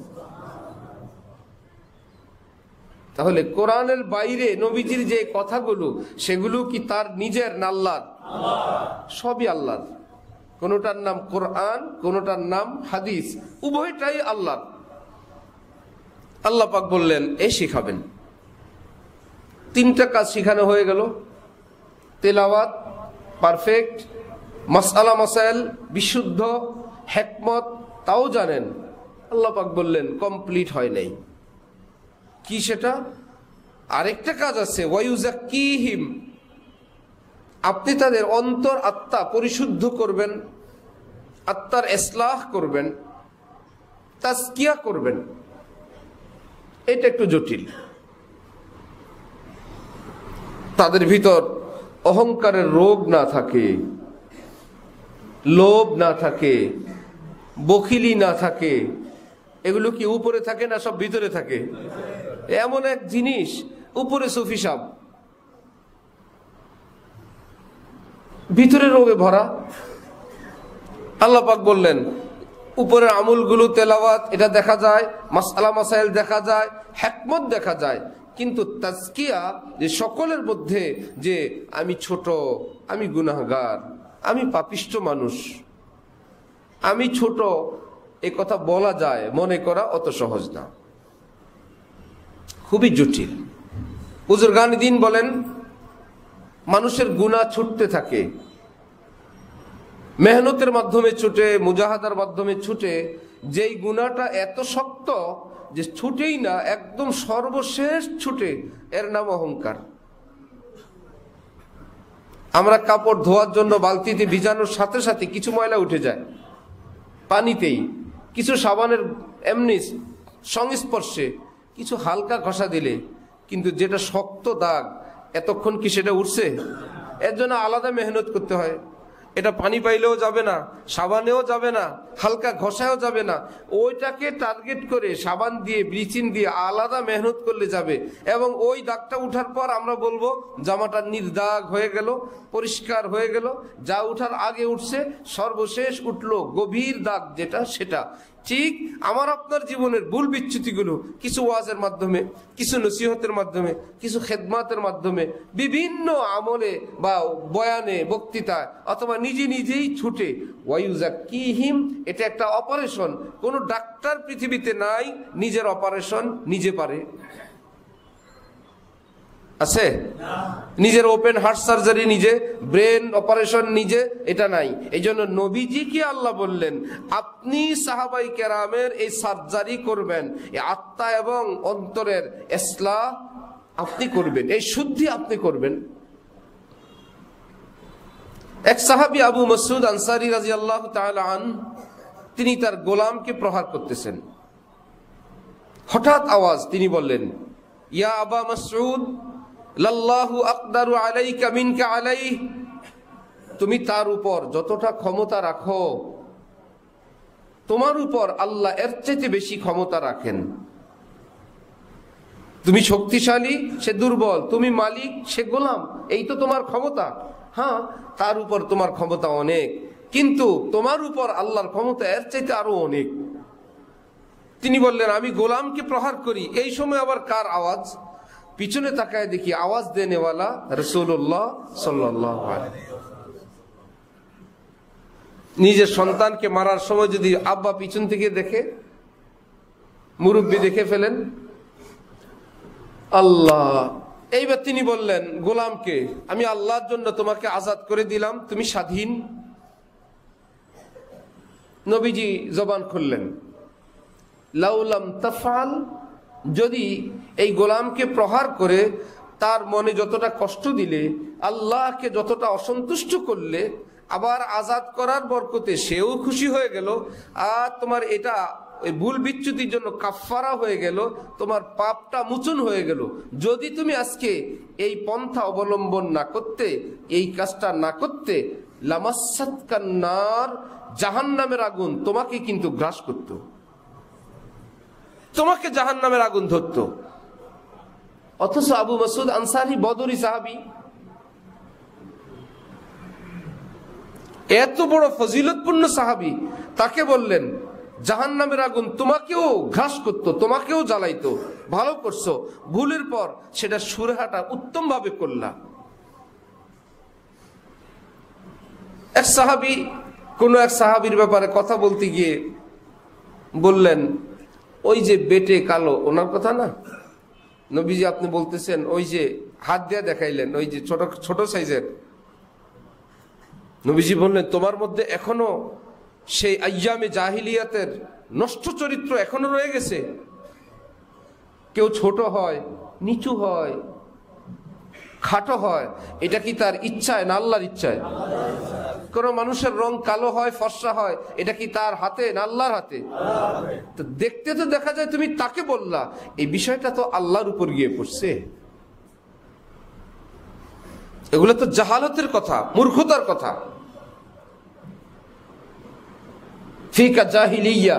তাহলে কোরআনের বাইরে নবীজির যে কথাগুলো সেগুলো কি তার নিজের না আল্লাহর? সবই আল্লাহর। কোনটার নাম কোরআন, কোনটার নাম হাদিস, উভয়টাই আল্লাহর। আল্লাহ পাক বললেন এই শিখাবেন। তিনটা কাজ শিখানো হয়ে গেল, তেলাওয়াত পারফেক্ট, মাসআলা মাসাইল বিশুদ্ধ, হিকমত তাও জানেন। আল্লাহ পাক বললেন কমপ্লিট হয় নাই। কি সেটা? আরেকটা কাজ আছে, ওয়ায়ুযাক্কিহিম, আপনি তাদের অন্তর আত্মা পরিশুদ্ধ করবেন, আত্মার ইসলাহ করবেন, তাজকিয়া করবেন। এটা একটু জটিল। তাদের ভিতর অহংকারের রোগ না থাকে, লোভ না থাকে, বখিলি না থাকে। এগুলো কি উপরে থাকে না সব ভিতরে থাকে? এমন এক জিনিস, উপরে সুফি সাহেব, ভিতরে রোগে ভরা। আল্লাহ পাক বললেন উপরের আমলগুলো তেলাওয়াত এটা দেখা যায়, মাসআলা মাসাইল দেখা যায়, হিকমত দেখা যায়, কিন্তু তাজকিয়া যে সকলের মধ্যে যে আমি ছোট, আমি গুনাহগার, আমি পাপিষ্ঠ মানুষ, আমি ছোট, এই কথা বলা যায়, মনে করা অত সহজ না, খুবই জটিল। বুজুর্গান দ্বীন বলেন মানুষের গুনাহ ছুটতে থাকে, মেহনতের মাধ্যমে ছুটে, মুজাহাদার মাধ্যমে ছুটে। যেই গুনাহটা এত শক্ত যে ছুটেই না, একদম সর্বশেষ ছুটে, এর নাম অহংকার। আমরা কাপড় ধোয়ার জন্য বালতিতে ভিজানোর সাথে সাথে কিছু ময়লা উঠে যায় পানিতেই, কিছু সাবানের এমনি সংস্পর্শে, কিছু হালকা ঘষা দিলে, কিন্তু যেটা শক্ত দাগ এতক্ষণ কি সেটা উঠছে? এর জন্য আলাদা মেহনত করতে হয়। এটা পানি পাইলেও যাবে না, সাবানেও যাবে না, হালকা ঘষায়ও যাবে না, ওইটাকে টার্গেট করে সাবান দিয়ে, ব্লিচিং দিয়ে আলাদা মেহনত করলে যাবে। এবং ওই দাগটা উঠার পর আমরা বলবো জামাটা নির্দাগ হয়ে গেল, পরিষ্কার হয়ে গেল। যা উঠার আগে উঠছে, সর্বশেষ উঠলো গভীর দাগ যেটা, সেটা। ঠিক আমার আপনার জীবনের ভুল বিচ্যুতিগুলো কিছু ওয়াজের মাধ্যমে, কিছু নসিহতের মাধ্যমে, কিছু খেদমাতের মাধ্যমে, বিভিন্ন আমলে বা বয়ানে, বক্তৃতায়, অথবা নিজে নিজেই ছুটে, ওয়ায়ুযাক্কিহিম, এটা একটা অপারেশন। কোনো ডাক্তার পৃথিবীতে নাই নিজের অপারেশন নিজে পারে, আছে? নিজের ওপেন হার্ট সার্জারি নিজে, ব্রেন অপারেশন নিজে, এটা নাই। এই জন্য নবীজিকে আল্লাহ বললেন আপনি সাহাবাই কেরামের এই সার্জারি করবেন, এই আত্মা এবং অন্তরের ইসলাহ আপনি করবেন, এই শুদ্ধি আপনি করবেন। এক সাহাবী আবু মাসউদ আনসারী রাদিয়াল্লাহু তাআলা আনহু, তিনি তার গোলামকে প্রহার করতেছেন। হঠাৎ আওয়াজ, তিনি বললেন ইয়া আবা মাসউদ লাল্লাহু আকদারু আলাইকা মিনকা আলাইহি, তুমি তার উপর যতটা ক্ষমতা রাখো, তোমার উপর আল্লাহ এর চেয়ে বেশি ক্ষমতা রাখেন। তুমি শক্তিশালী, সে দুর্বল, তুমি মালিক, সে গোলাম, এই তো তোমার ক্ষমতা। হ্যাঁ, তার উপর তোমার ক্ষমতা অনেক, কিন্তু তোমার উপর আল্লাহর ক্ষমতা এর চাইতে আরো অনেক। তিনি বললেন আমি গোলামকে প্রহার করি। এই সময় আবার কার আওয়াজ? পিছনে তাকায় দেখি আওয়াজ দেনেওয়ালা রাসূলুল্লাহ সাল্লাল্লাহু আলাইহি। নিজের সন্তানকে মারার সময় যদি আব্বা পিছন থেকে দেখে, মুরব্বী দেখে ফেলেন, আল্লাহ। এইবার তিনি বললেন গোলামকে আমি আল্লাহর জন্য তোমাকে আজাদ করে দিলাম, তুমি স্বাধীন। নবীজি জবান খুললেন লাউলাম তাফআল, যদি এই গোলামকে প্রহার করে তার মনে যতটা কষ্ট দিলে, আল্লাহকে যতটা অসন্তুষ্ট করলে, আবার আজাদ করার বরকতে সেও খুশি হয়ে গেল, আর তোমার এটা ওই ভুল বিচ্যুতির জন্য কাফফারা হয়ে গেল, তোমার পাপটা মোচন হয়ে গেল। যদি তুমি আজকে এই পন্থা অবলম্বন না করতে, এই কাজটা না করতে, লামাসাতকান নার, জাহান্নামের আগুন তোমাকে কিন্তু গ্রাস করত। তোমাকে জাহান্নামের আগুন ধরতো। অথচ আবু মাসউদ আনসারী বদরি সাহাবী, এত বড় ফজিলতপূর্ণ সাহাবী, তাকে বললেন জাহান্নামের আগুন তোমাকেও ঘাস করতো, তোমাকেও জ্বালাইতো, ভালো করছো, ভুলের পর সেটা সুরাহাটা উত্তম ভাবে করলা। এক সাহাবী কোন এক সাহাবীর ব্যাপারে কথা বলতে গিয়ে বললেন, ওই যে বেটে কালো, ওনার কথা না নবীজি আপনি বলতেছেন, ওই যে হাত দিয়ে দেখাইলেন, ওই যে ছোট ছোট সাইজের। নবীজি বললেন, তোমার মধ্যে এখনো সেই আইয়ামে জাহিলিয়াতের নষ্ট চরিত্র এখনো রয়ে গেছে। কেউ ছোট হয়, নিচু হয়, খাটো হয়, এটা কি তার ইচ্ছায় না আল্লাহর ইচ্ছায়? কোন মানুষের রং কালো হয়, ফর্সা হয়, এটা কি তার হাতে না আল্লাহর হাতে? তো দেখতে তো দেখা যায় তুমি তাকে বললা, এই বিষয়টা তো আল্লাহর উপর গিয়ে পড়ছে। এগুলো তো জাহালতের কথা, মূর্খতার কথা। ফিকা জাহিলিয়া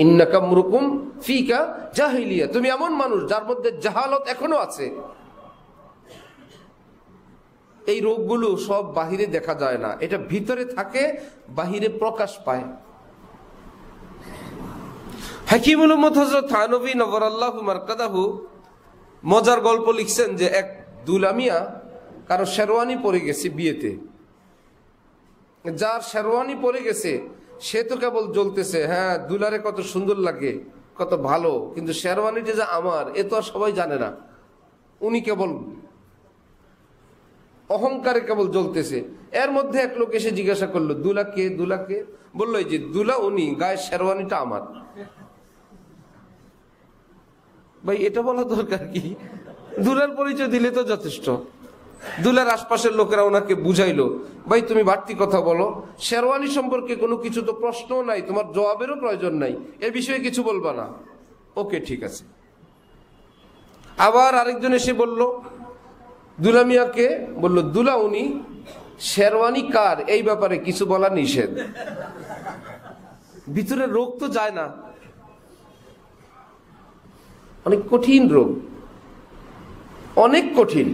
ইন্নাকা মুরকুম ফিকা জাহিলিয়া, তুমি এমন মানুষ যার মধ্যে জাহালত এখনো আছে। এই রোগগুলো সব বাহিরে দেখা যায় না, এটা ভিতরে থাকে, বাহিরে প্রকাশ পায়। হাকিমুল উম্মত হযরত থানভী নবরাল্লাহু মারকাদাহু মজার গল্প লিখছেন যে এক দুলামিয়া কারো শেরওয়ানি পরে গেছে বিয়েতে, যার শেরওয়ানি পরে গেছে সে তো কেবল জ্বলতেছে, হ্যাঁ দুলারে কত সুন্দর লাগে, কত ভালো, কিন্তু শেরওয়ানিটা যে আমার এ তো আর সবাই জানে না। উনি কেবল অহংকারে কেবল জ্বলতেছে। এর মধ্যে এক লোক এসে জিজ্ঞাসা করলো, দুলা কে? দুলাকে বললো, এই যে দুলা উনি, গায়ের শেরওয়ানিটা আমার। ভাই এটা বলা দরকার কি? দুলার পরিচয় দিলে তো যথেষ্ট। দুলার আশপাশের লোকেরা ওনাকে বুঝাইলো, ভাই তুমি বাড়তি কথা বলো, শেরওয়ানি সম্পর্কে কোনো কিছু তো প্রশ্নও নাই, তোমার জবাবেরও প্রয়োজন নাই, এ বিষয়ে কিছু বলবা না। ওকে ঠিক আছে। আবার আরেকজন এসে বলল, দুলা মিয়াকে বলল, দুলা উনি, শেরওয়ানি কার এই ব্যাপারে কিছু বলা নিষেধ। ভিতরে রোগ তো যায় না, অনেক কঠিন রোগ, অনেক কঠিন।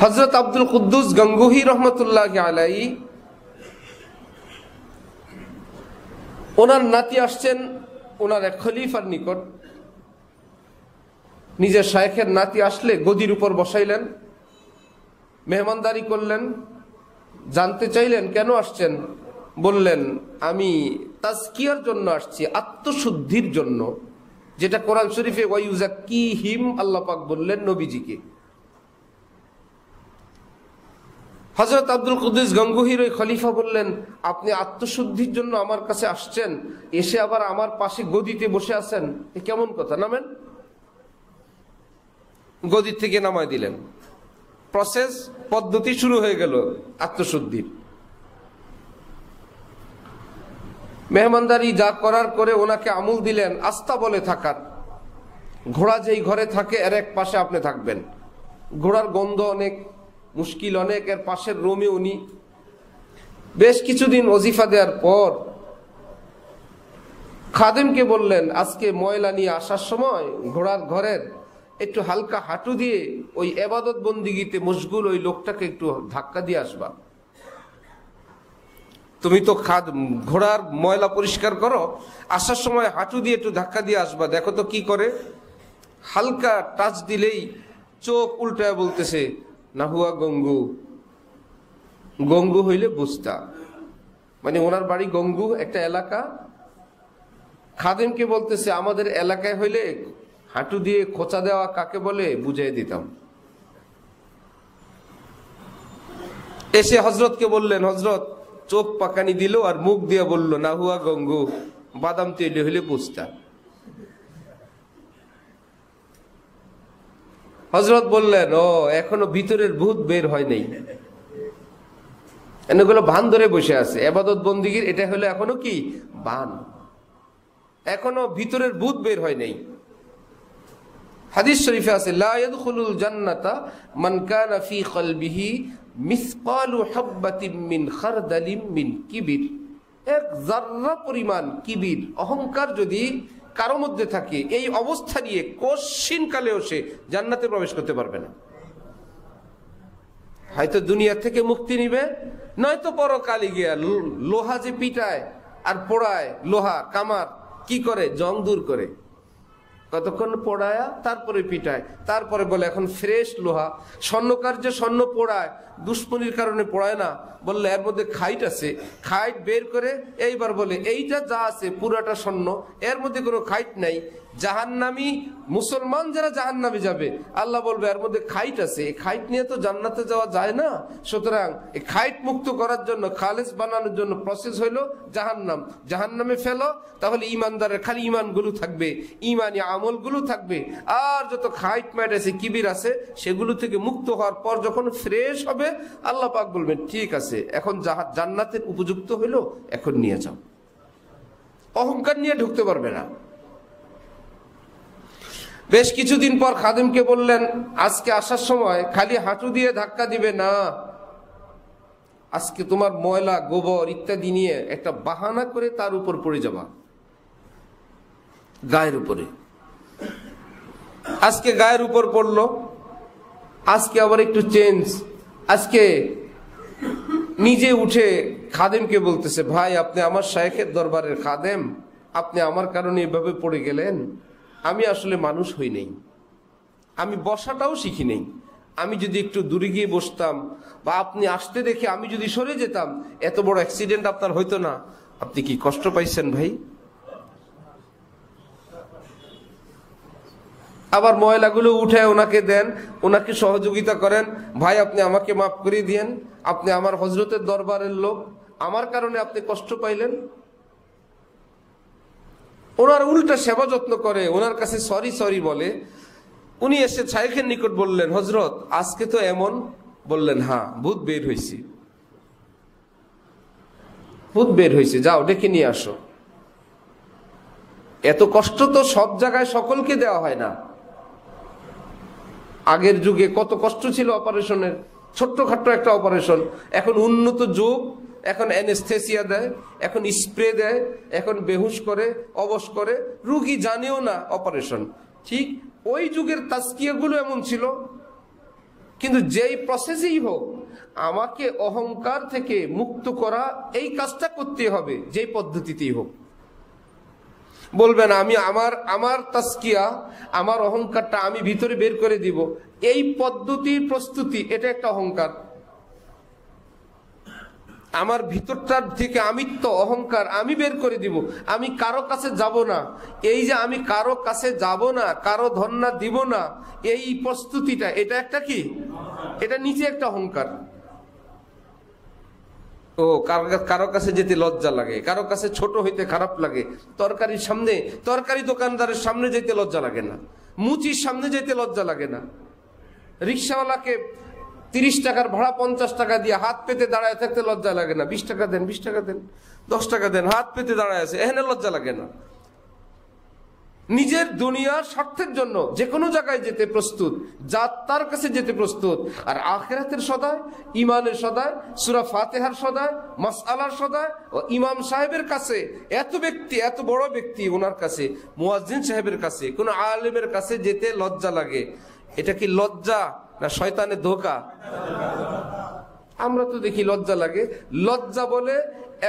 হযরত আব্দুল কুদ্দুস গঙ্গুহি রহমতুল্লাহি আলাইহি, ওনার নাতি আসছেন ওনার এক খলিফার নিকট। নিজের শায়েখের নাতি আসলে গদির উপর বসাইলেন, মেহমানদারি করলেন। জানতে চাইলেন কেন আসছেন? বললেন, আমি তাজকিয়ার জন্য আসছি, আত্মশুদ্ধির জন্য, যেটা কোরআন শরীফে ওয়ায়ুযাক্কিহিম আল্লাহ পাক বললেন নবীজিকে। হযরত আব্দুল কুদ্দুস গঙ্গুহির ওই খলিফা বললেন, আপনি আত্মশুদ্ধির জন্য আমার কাছে আসছেন, এসে আবার আমার পাশে গদিতে বসে আছেন, এ কেমন কথা? নামেন। গদি থেকে নামায় দিলেন। প্রসেস, পদ্ধতি শুরু হয়ে গেল আত্মশুদ্ধির। মেহমানদারি যা করার করে ওনাকে আমল দিলেন আস্থা বলে থাকার। ঘোড়া যেই ঘরে থাকে এর এক পাশে আপনি থাকবেন। ঘোড়ার গন্ধ অনেক, মুশকিল অনেক, এর পাশের রুমে উনি। বেশ কিছুদিন ওজিফা দেওয়ার পর খাদেমকে বললেন, আজকে ময়লা নিয়ে আসার সময় ঘোড়ার ঘরের একটু হালকা হাঁটু দিয়ে ওই ইবাদত বন্দিগিতে মশগুল ওই লোকটাকে একটু ধাক্কা দিয়ে আসবা। তুমি তো ঘোড়ার ময়লা পরিষ্কার করো, আসার সময় হাঁটু দিয়ে একটু ধাক্কা দিয়ে আসবা, দেখো তো কি করে। হালকা টাচ দিলেই চোখ উল্টায় বলতেছে, নাহুয়া গঙ্গু। গঙ্গু হইলে বুঝতা, মানে ওনার বাড়ি গঙ্গু, একটা এলাকা। খাদেমকে বলতেছে, আমাদের এলাকায় হইলে হাঁটু দিয়ে খোঁচা দেওয়া কাকে বলে বুঝিয়ে দিতাম। এসে হজরতকে বললেন, হজরত চোখ পাকানি দিল আর মুখ দিয়ে বলল, নাহুয়া গঙ্গু, বাদাম তৈরি হইলে বুঝতা। হজরত বললেন, ও এখনো ভিতরের ভূত বের হয় নাই, এগুলো ভান ধরে বসে আছে ইবাদত বন্দিগির। এটা হলো এখনো কি ভান, এখনো ভিতরের ভূত বের হয় নাই। হাদিস শরীফে আছে, লা ইয়াদখুলুল জান্নাতা মান কানা ফি কলবিহি মিসকালু হাববাতিন মিন খারদালিন মিন কিবির। এক জাররা পরিমাণ কিবির, অহংকার যদি কারো মধ্যে থাকে, এই অবস্থা নিয়ে কোশ্চিন কালেও সে জান্নাতে প্রবেশ করতে পারবে না। হয়তো দুনিয়া থেকে মুক্তি নিবে, নয়তো পরকালে গিয়া লোহা যে পিটায় আর পোড়ায়, লোহা কামার কি করে, জং দূর করে, কতক্ষণ পোড়ায়া তারপরে পিটায়, তারপরে বলে এখন ফ্রেশ লোহা। স্বর্ণকার যে স্বর্ণ পোড়ায়, দুশ্মনির কারণে পোড়ায় না, বললে এর মধ্যে খাইট আছে, খাইট বের করে এইবার বলে এইটা যা আছে পুরাটা স্বর্ণ, এর মধ্যে কোনো খাইট নাই। জাহান্নামী মুসলমান যারা জাহান্নামে যাবে, আল্লাহ বলবে এর মধ্যে খাইট আছে, এই খাইট নিয়ে তো জান্নাতে যাওয়া যায় না। সুতরাং এই খাইট মুক্ত করার জন্য, খালেস বানানোর জন্য প্রসেস হইলো জাহান্নাম। জাহান্নামে ফেলো, তাহলে ইমানদারের খালি ইমানগুলো থাকবে, ইমানি আমলগুলো থাকবে, আর যত খাইট ম্যাট আছে, কিবির আছে, সেগুলো থেকে মুক্ত হওয়ার পর যখন ফ্রেশ হবে, আল্লাহ পাক বলবেন ঠিক আছে, এখন জান্নাতের উপযুক্ত হইলো, এখন নিয়ে যাও। অহংকার নিয়ে ঢুকতে পারবে না। বেশ কিছুদিন পর খাদেমকে বললেন, আজকে আসার সময় খালি হাঁটু দিয়ে ধাক্কা দিবে না, আজকে তোমার ময়লা গোবর ইত্যাদি নিয়ে একটা বাহানা করে তার উপর পড়ে যাবা, গায়ের উপরে। আজকে গায়ের উপর পড়লো, আজকে আবার একটু চেঞ্জ, আজকে নিজে উঠে খাদেমকে বলতেছে, ভাই আপনি আমার শায়েখের দরবারের খাদেম, আপনি আমার কারণে এভাবে পড়ে গেলেন, আমি আসলে মানুষ হই নাই, আমি বসাটাও শিখি নেই, আমি যদি একটু দূরে গিয়ে বসতাম বা আপনি আসতে দেখে আমি যদি সরে যেতাম, এত বড় অ্যাক্সিডেন্ট আপনার হইতো না। আপনি কি কষ্ট পাইছেন ভাই? আবার ময়লাগুলো উঠে ওনাকে দেন, ওনাকে সহযোগিতা করেন, ভাই আপনি আমাকে মাফ করে দিয়েন, আপনি আমার হজরতের দরবারের লোক, আমার কারণে আপনি কষ্ট পাইলেন। ওনার উল্টা সেবা যত্ন করে, ওনার কাছে সরি সরি বলে। উনি এসে শাইখের নিকট বললেন, হজরত আজকে তো এমন। বললেন, হ্যাঁ ভূত বের হয়েছে, ভূত বের হয়েছে, যাও ডেকে নিয়ে আসো। এত কষ্ট তো সব জায়গায় সকলকে দেওয়া হয় না। আগের যুগে কত কষ্ট ছিল অপারেশনের, ছোট্টখাট্ট একটা অপারেশন। এখন উন্নত যুগ, এখন অ্যানেস্থেসিয়া দেয়, এখন স্প্রে দেয়, এখন বেহুশ করে, অবশ করে, রুগী জানেও না অপারেশন। ঠিক ওই যুগের তাজকিয়াগুলো এমন ছিল। কিন্তু যেই প্রসেসেই হোক, আমাকে অহংকার থেকে মুক্ত করা, এই কাজটা করতে হবে, যেই পদ্ধতিতেই হোক। বলবেন আমি আমার তাজকিয়া, আমার অহংকারটা আমি ভিতরে বের করে দিব, এই পদ্ধতির প্রস্তুতি, এটা একটা অহংকার। আমার ভিতরটার থেকে আমিত্ব, অহংকার আমি বের করে দিব, আমি কারো কাছে যাব না। এই যে আমি কারো কাছে যাব না, কারো ধন্যা দিব না, এই প্রস্তুতিটা, এটা একটা কি, এটা নিচে একটা অহংকার। ও কারো কাছে যেতে লজ্জা লাগে, কারো কাছে ছোট হইতে খারাপ লাগে, তরকারির সামনে, তরকারি দোকানদারের সামনে যেতে লজ্জা লাগে না, মুচির সামনে যেতে লজ্জা লাগে না, রিক্সাওয়ালাকে 30 টাকার ভাড়া 50 টাকা দিয়ে হাত পেতে দাঁড়ায় থাকতে লজ্জা লাগে না। 20 টাকা দেন, 20 টাকা দেন, 10 টাকা দেন, হাত পেতে দাঁড়ায় আছে, এখানে লজ্জা লাগে না। নিজের দুনিয়ার স্বার্থের জন্য যে কোনো জায়গায় যেতে প্রস্তুত, তার কাছে যেতে প্রস্তুত। আর আখিরাতের সদায়, ইমানের সদায়, সূরা ফাতিহার সদায়, মাসআলার সদায়, ও ইমাম সাহেবের কাছে, এত ব্যক্তি, এত বড় ব্যক্তি, ওনার কাছে, মুয়াজ্জিন সাহেবের কাছে, কোন আলেমের কাছে যেতে লজ্জা লাগে। এটা কি লজ্জা না শয়তানের ধোঁকা? আমরা তো দেখি লজ্জা লাগে। লজ্জা বলে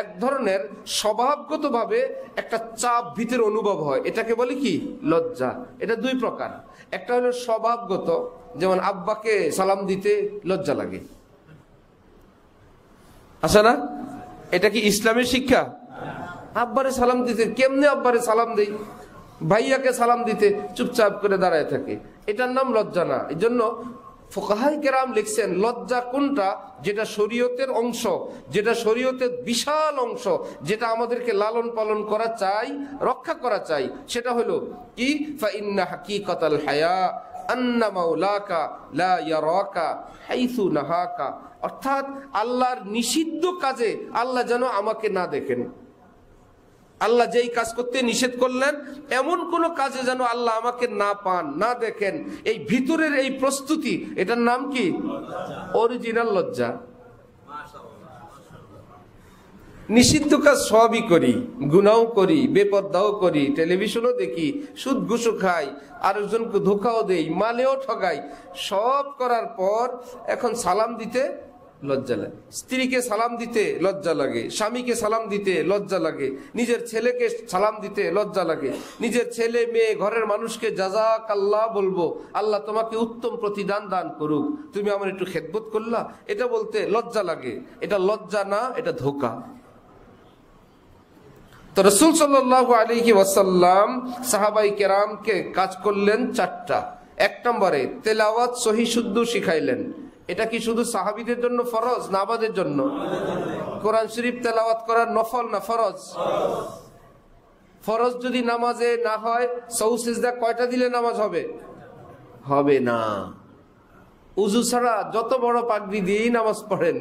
এক ধরনের স্বভাবগতভাবে একটা চাপ ভিতরে অনুভব হয়, এটাকে বলে কি লজ্জা। এটা দুই প্রকার। একটা হলো স্বভাবগত, যেমন আব্বাকে সালাম দিতে লজ্জা লাগে, আছে না? এটা কি ইসলামের শিক্ষা? আব্বারে সালাম দিতে, কেমনে আব্বারে সালাম দেই? ভাইয়াকে সালাম দিতে চুপচাপ করে দাঁড়ায় থাকে, এটার নাম লজ্জা না। এই জন্য ফুকাহাই কেরাম লিখছেন, লজ্জা কোনটা, যেটা শরীয়তের অংশ, যেটা শরীয়তের বিশাল অংশ, যেটা আমাদেরকে লালন পালন করা চাই, রক্ষা করা চাই, সেটা হলো কি, ফাইন্না হাকিকাতাল হায়া আন্না মাওলাকা লা ইয়ারাকা হাইসু নাহাকা। অর্থাৎ আল্লাহর নিষিদ্ধ কাজে আল্লাহ যেন আমাকে না দেখেন। আল্লাহ যেই কাজ করতে নিষেধ করলেন, এমন কোন কাজে যেন আল্লাহ আমাকে না পান, না দেখেন। এই ভিতরের এই প্রস্তুতি, এটার নাম কি? অরিজিনাল লজ্জা। নিষিদ্ধ কাজ সবই করি, গুনাও করি, বেপরদাও করি, টেলিভিশনও দেখি, সুদ ঘুষও খাই, আরেকজনকে ধোকাও দেই, মালেও ঠগাই। সব করার পর এখন সালাম দিতে লজ্জা লাগে, স্ত্রীকে সালাম দিতে লজ্জা লাগে, স্বামীকে সালাম দিতে লজ্জা লাগে, নিজের ছেলেকে সালাম দিতে লজ্জা লাগে, নিজের ছেলে মেয়ে ঘরের মানুষকে জাযাকাল্লাহ বলবো, আল্লাহ তোমাকে উত্তম প্রতিদান দান করুক, তুমি আমার একটু খেদমত করলা, এটা বলতে লজ্জা লাগে। এটা লজ্জা না, এটা ধোঁকা। তো রাসূল সাল্লাল্লাহু আলাইহি ওয়াসাল্লাম সাহাবায়ে কেরামকে কাজ করলেন চারটা। এক নম্বরে তেলাওয়াত সহি শুদ্ধ শিখাইলেন। এটা কি শুধু সাহাবীদের জন্য ফরজ না আমাদের জন্য? কোরআন শরীফ তেলাওয়াত করা নফল না ফরজ? ফরজ যদি নামাজে না হয়, সউ সিজদা কয়টা দিলে নামাজ হবে? হবে না। উযু ছাড়া যত বড় পাগড়ি দিয়েই নামাজ পড়েন,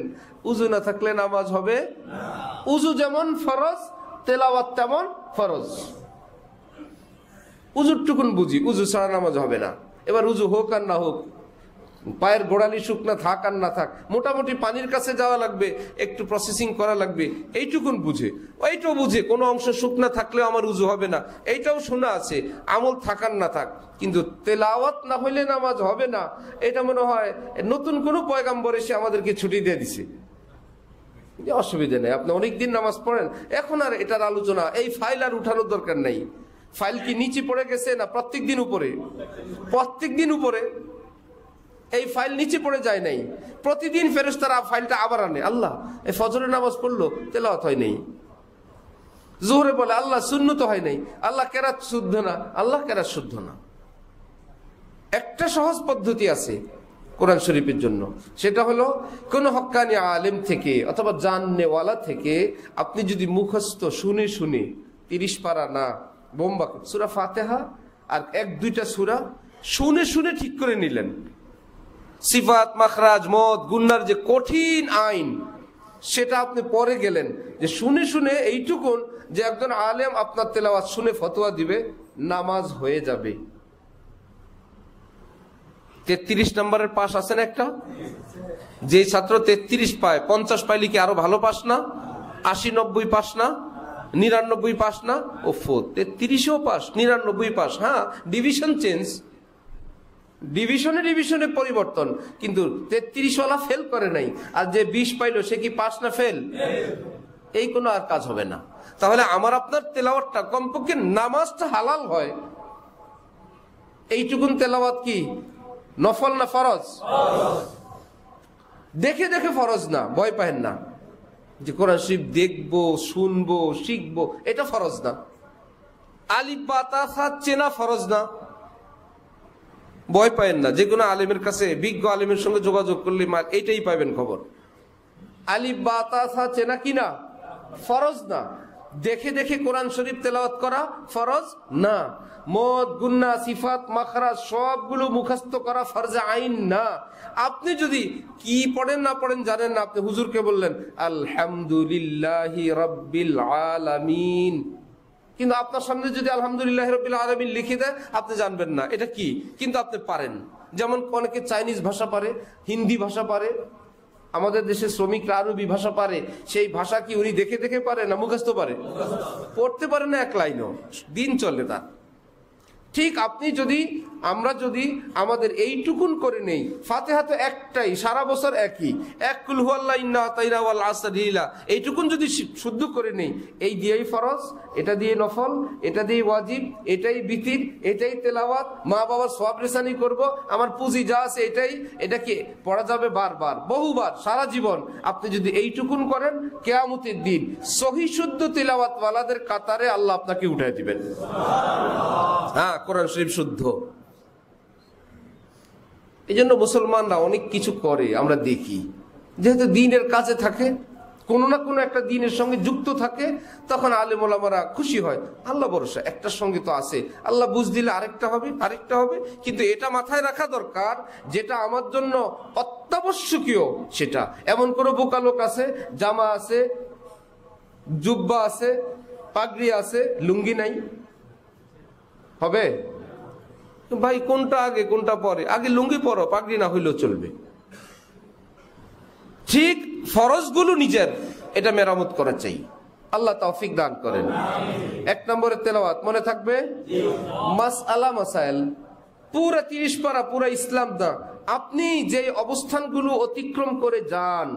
উযু না থাকলে নামাজ হবে না। উযু যেমন ফরজ, তেলাওয়াত তেমন ফরজ। উযুর টুকুন বুঝি, উযু ছাড়া নামাজ হবে না। এবার উযু হোক আর না হোক, পায়ের গোড়ালি শুকনা থাক আর না থাক, মোটামুটি পানির কাছে যাওয়া লাগবে, একটু প্রসেসিং করা লাগবে, এইটুকুন বুঝে। ওইটাও বুঝে কোনো অংশ শুকনা থাকলেও আমার উযু হবে না, এইটাও শোনা আছে, আমল থাকার না থাক। কিন্তু তেলাওয়াত না হইলে নামাজ হবে না, এটা মনে হয় নতুন কোনো পয়গাম্বর এসে আমাদেরকে ছুটি দিয়ে দিছে। অসুবিধা নেই, আপনি অনেকদিন নামাজ পড়েন, এখন আর এটার আলোচনা, এই ফাইল আর উঠানোর দরকার নেই। ফাইল কি নিচে পড়ে গেছে না প্রত্যেক দিন উপরে? প্রত্যেক দিন উপরে। এই ফাইল নিচে পড়ে যায় নাই, প্রতিদিন ফেরেশতারা ফাইলটা আবার আনে। আল্লাহ এই ফজরের নামাজ পড়লো, তেলাওয়াত হয় নাই। জোহরে বলে আল্লাহ সুন্নত হয় নাই, আল্লাহ কেরাত শুদ্ধ না, আল্লাহ কেরাত শুদ্ধ না। একটা সহজ পদ্ধতি আছে কোরআন শরীফের জন্য, সেটা হলো কোন হক্কানি আলেম থেকে অথবা জাননেওয়ালা থেকে আপনি যদি মুখস্থ শুনে শুনে 30 পারা না বোম্বা সূরা ফাতিহা আর 1-2টা সূরা শুনে শুনে ঠিক করে নিলেন। সিফাত, মাখরাজ, মদ, গুন্নার যে কঠিন আইন, সেটা আপনি পরে গেলেন যে শুনে শুনে এইটুকুন যে একজন আলেম আপনার তেলাওয়াত শুনে ফতোয়া দিবে, নামাজ হয়ে যাবে। 33 নম্বরের পাস আছে না একটা? যে ছাত্র 33 পায়, 50 পাইলে কি আরো ভালো পাস না? 80-90 পাস না? 99 পাস না? ওফো, 33ও পাস, 99 পাস। হ্যাঁ, ডিভিশন চেঞ্জ, ডিভিশনে পরিবর্তন, কিন্তু 33 ওয়ালা ফেল করে নাই। আর যে 20 পাইলো সে কি পাস না ফেল? এই কোনো আর কাজ হবে না। তাহলে আমার আপনার তেলাওয়াতটা কমপক্ষে নামাজটা হালাল হয়, এইটুকুন তেলাওয়াত কি নফল না ফরজ? দেখে দেখে ফরজ না, ভয় পায়েন না যে কোরআন শরীফ দেখবো, শুনবো, শিখবো, এটা ফরজ না। আলিফ বা তা সা চেনা ফরজ না, ভয় পায়েন না। যে কোনো আলেমের কাছে, বিজ্ঞ আলেমের সঙ্গে যোগাযোগ করলে এইটাই পাবেন খবর। আলিফ বা তা সা চেনা কিনা ফরজ না। দেখে দেখে কোরআন শরীফ তেলাওয়াত করা ফরজ না। মদ, গুন্না, সিফাত, মাখরাজ সবগুলো মুখস্থ করা ফরজে আইন না। আপনি যদি কি পড়েন না পড়েন জানেন না, আপনি হুজুরকে বললেন আলহামদুলিল্লাহি রাব্বিল আলামিন, কিন্তু আপনার সামনে যদি আলহামদুলিল্লাহি রাব্বিল আলামিন লিখে দেয়, আপনি জানবেন না এটা কি, কিন্তু আপনি পারেন। যেমন অনেকে চাইনিজ ভাষা পারে, হিন্দি ভাষা পারে, আমাদের দেশে শ্রমিকরা আরবি ভাষা পারে, সেই ভাষা কি উনি দেখে দেখে পারে না মুখস্থ পারে? পড়তে পারে না এক লাইনও, দিন চলে তার। ঠিক আপনি যদি, আমরা যদি আমাদের এইটুকুন করে নেই, ফাতিহা তো একটাই, সারা বছর একই, এক কুল হুয়াল্লাহু ইন্না আতাইনা ওয়াল আসরি, এইটুকুন যদি শুদ্ধ করে নেই, এই দিয়েই ফরজ, এটা দিয়ে নফল, এটা দিয়ে ওয়াজিব, এটাই বিতির, এটাই তেলাওয়াত, মা বাবার সওয়াব রেসানি করব, আমার পুঁজি যা আছে এটাই, এটাকে পড়া যাবে বারবার, বহুবার, সারা জীবন। আপনি যদি এইটুকুন করেন, কিয়ামতের দিন সহি শুদ্ধ তেলাওয়াত ওয়ালাদের কাতারে আল্লাহ আপনাকে উঠায় দিবেন। হ্যাঁ, কোরআন শরীফ শুদ্ধ। এই জন্য মুসলমানরা অনেক কিছু করে, আমরা দেখি, যেহেতু দিনের কাছে থাকে, কোনো না কোনো একটা দিনের সঙ্গে যুক্ত থাকে, তখন আলেম ওলামারা খুশি হয়। আল্লাহ ভরসা, একটার সঙ্গে তো আছে, আল্লাহ বুঝ দিলে আরেকটা হবে, আরেকটা হবে। কিন্তু এটা মাথায় রাখা দরকার, যেটা আমার জন্য অত্যাবশ্যকীয় সেটা। এমন কোনো বোকা লোক আছে, জামা আছে, জুব্বা আছে, পাগড়ি আছে, লুঙ্গি নাই? হবে ভাই? কোনটা আগে কোনটা পরে? আগে লুঙ্গি পরো, পাগড়ি না হইলেও চলবে। ঠিক ফরজগুলো নিজের, এটা মেরামত করা চাই। আল্লাহ তৌফিক দান করেন। 1 নম্বরে তেলাওয়াত মনে থাকবে, মাসআলা মাসাইল পুরা 30 পারা পুরা ইসলাম দা আপনি যে অবস্থানগুলো অতিক্রম করে যান,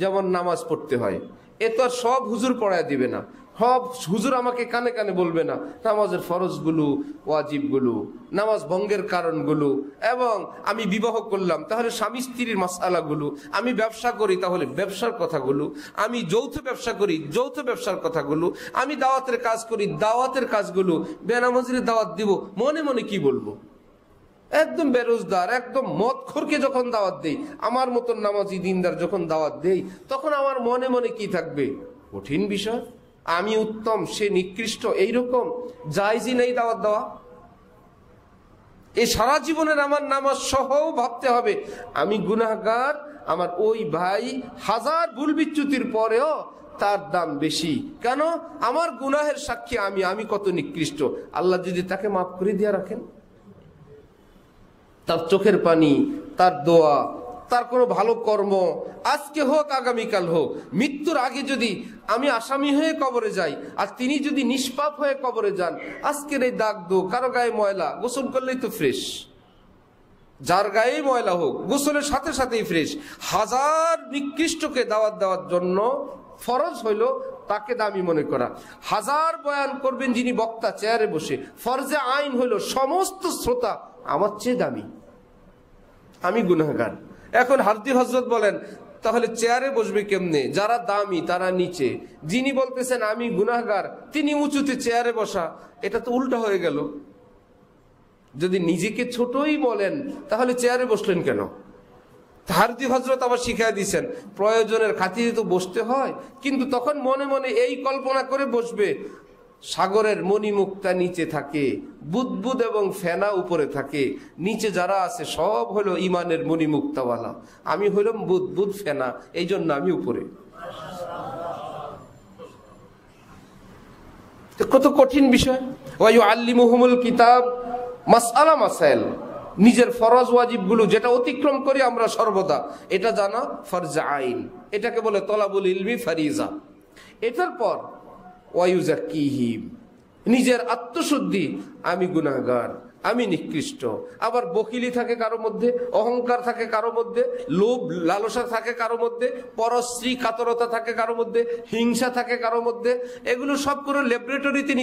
যেমন নামাজ পড়তে হয়, এ তো আর সব হুজুর পড়ায় দিবে না, সব হুজুর আমাকে কানে কানে বলবে না। নামাজের ফরজগুলো, ওয়াজিবগুলো, নামাজ ভঙ্গের কারণগুলো, এবং আমি বিবাহ করলাম তাহলে স্বামী স্ত্রীর মাসআলাগুলো, আমি ব্যবসা করি তাহলে ব্যবসার কথাগুলো, আমি যৌথ ব্যবসা করি যৌথ ব্যবসার কথাগুলো, আমি দাওয়াতের কাজ করি দাওয়াতের কাজগুলো, বেনামাজির দাওয়াত দিব, মনে মনে কি বলবো? একদম বেরোজগার, একদম মদখোরকে যখন দাওয়াত দেই, আমার মতন নামাজি দিনদার যখন দাওয়াত দেই, তখন আমার মনে মনে কি থাকবে? কঠিন বিষয়। আমি উত্তম, সে নিকৃষ্ট, এইরকম জায়েজই নেই দাওয়াত দেওয়া। এই সারা জীবনের আমার নামাজ সহ ভাবতে হবে আমি গুনাহগার, আমার ওই ভাই হাজার ভুল বিচ্যুতির পরেও তার দাম বেশি। কেন? আমার গুনাহের সাক্ষী আমি কত নিকৃষ্ট। আল্লাহ যদি তাকে মাফ করে দিয়ে রাখেন, তার চোখের পানি, তার দোয়া, তার কোনো ভালো কর্ম, আজকে হোক আগামীকাল হোক, মৃত্যুর আগে যদি আমি আসামি হয়ে কবরে যাই আর তিনি যদি নিষ্পাপ হয়ে কবরে যান, আজকের এই দাগ দো, কারো গায়ে ময়লা, গোসল করলেই তো ফ্রেশ, যার গায়েই ময়লা হোক গোসলের সাথে সাথেই ফ্রেশ। হাজার নিকৃষ্টকে দাওয়াত দেওয়ার জন্য ফরজ হইল তাকে দামি মনে করা। হাজার বয়ান করবেন যিনি বক্তা চেয়ারে বসে, ফরজে আইন হইল সমস্ত শ্রোতা আমার চেয়ে দামি, আমি গুনাহগার। এখন হারদি হযরত বলেন তাহলে চেয়ারে বসবে কেমনে? যারা দামি তারা নিচে, যিনি বলতেছেন আমি গুনাহগার তিনি উঁচুতে চেয়ারে বসা, এটা তো উল্টা হয়ে গেল। যদি নিজেকে ছোটই বলেন তাহলে চেয়ারে বসলেন কেন? হারদি হযরত আবার শিখিয়ে দিয়েছেন প্রয়োজনের খাতিরে তো বসতে হয়, কিন্তু তখন মনে মনে এই কল্পনা করে বসবে সাগরের মণিমুক্তা নিচে থাকে, বুদবুদ এবং ফেনা উপরে থাকে, নিচে যারা আছে সব হলো ইমানের মণিমুক্তাওয়ালা, আমি হইলাম বুদবুদ ফেনা, এই জন্য আমি উপরে। কত কঠিন বিষয়। ওয়ায়ুআল্লিমুহুমুল কিতাব মাসআলা মাসাইল, নিজের ফরজ ওয়াজিবগুলো যেটা অতিক্রম করি আমরা সর্বদা, এটা জানা ফরজে আইন, এটাকে বলে তলাবুল ইলমি ফারিজা। এটার পর ওয়ায়ুজাক্কিহিম, নিজের আত্মশুদ্ধি, আমি গুনাহগার, আমি নিকৃষ্ট। আবার বকিলি থাকে কারো মধ্যে, অহংকার থাকে কারো মধ্যে, লোভ লালসা থাকে কারো মধ্যে, পরশ্রী কাতরতা থাকে কারো মধ্যে, হিংসা থাকে কারো মধ্যে। এগুলো সব করে ল্যাবরেটরিতে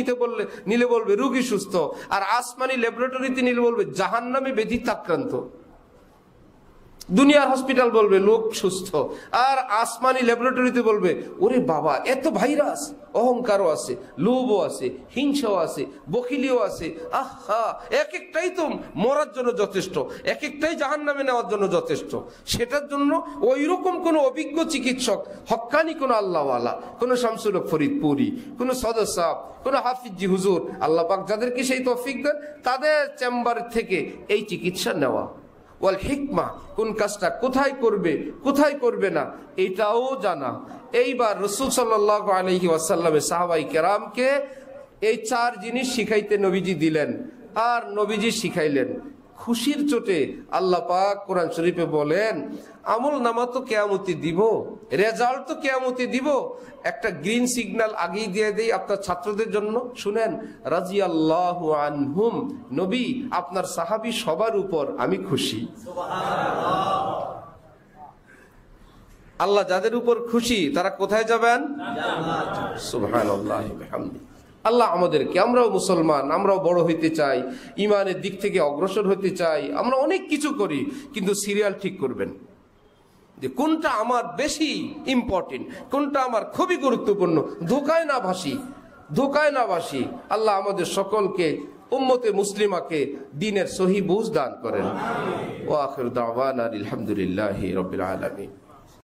নিলে বলবে রোগী সুস্থ, আর আসমানি ল্যাবরেটরিতে নিলে বলবে জাহান্নামে ব্যাধিতে আক্রান্ত। দুনিয়ার হসপিটাল বলবে লোক সুস্থ, আর আসমানি ল্যাবরেটরিতে বলবে ওরে বাবা এত ভাইরাস, অহংকারও আছে, লোভও আছে, হিংসাও আছে, বখিলিও আছে। আহা, এক একটাই তো মরার জন্য যথেষ্ট, এক একটাই জাহান্নামে নেওয়ার জন্য যথেষ্ট। সেটার জন্য ওই রকম কোন অভিজ্ঞ চিকিৎসক, হক্কানি কোন আল্লাহওয়ালা, কোন শামসুল হক ফরিদপুরি, কোন সদর সাহেব, কোন হাফিজি হুজুর, আল্লাহ পাক যাদেরকে সেই তৌফিক দেন, তাদের চেম্বার থেকে এই চিকিৎসা নেওয়া। ওয়াল হিকমা, কোন কাজটা কোথায় করবে কোথায় করবে না এটাও জানা। এইবার রাসূল সাল্লাল্লাহু আলাইহি ওয়াসাল্লামের সাহাবাই কেরামকে এই 4 জিনিস শিখাইতে নবীজি দিলেন, আর নবীজি শিখাইলেন। খুশির চোটে আল্লাহ পাক কোরআন শরীফে বলেন আমল নামা তো কিয়ামতে দিব, রেজাল্ট তো কিয়ামতে দিব। একটা গ্রিন সিগন্যাল আগেই দিয়ে দেই আপনার ছাত্রদের জন্য, শুনেন, রাজিয়াল্লাহু আনহুম, নবী আপনার সাহাবী সবার উপর আমি খুশি। আল্লাহ যাদের উপর খুশি তারা কোথায় যাবেন? সুবহানাল্লাহি ওয়া বিহামদিহি। আল্লাহ আমাদেরকে, আমরাও মুসলমান, আমরাও বড় হইতে চাই, ইমানের দিক থেকে অগ্রসর হইতে চাই, আমরা অনেক কিছু করি, কিন্তু সিরিয়াল ঠিক করবেন যে কোনটা আমার বেশি ইম্পর্টেন্ট, কোনটা আমার খুবই গুরুত্বপূর্ণ, ধোকায় না ভাসি। আল্লাহ আমাদের সকলকে উম্মতে মুসলিমাকে দ্বীনের সহি বুঝ দান করেন। ওয়া আখিরু দাওয়ানা আলহামদুলিল্লাহি রাব্বিল আলামিন।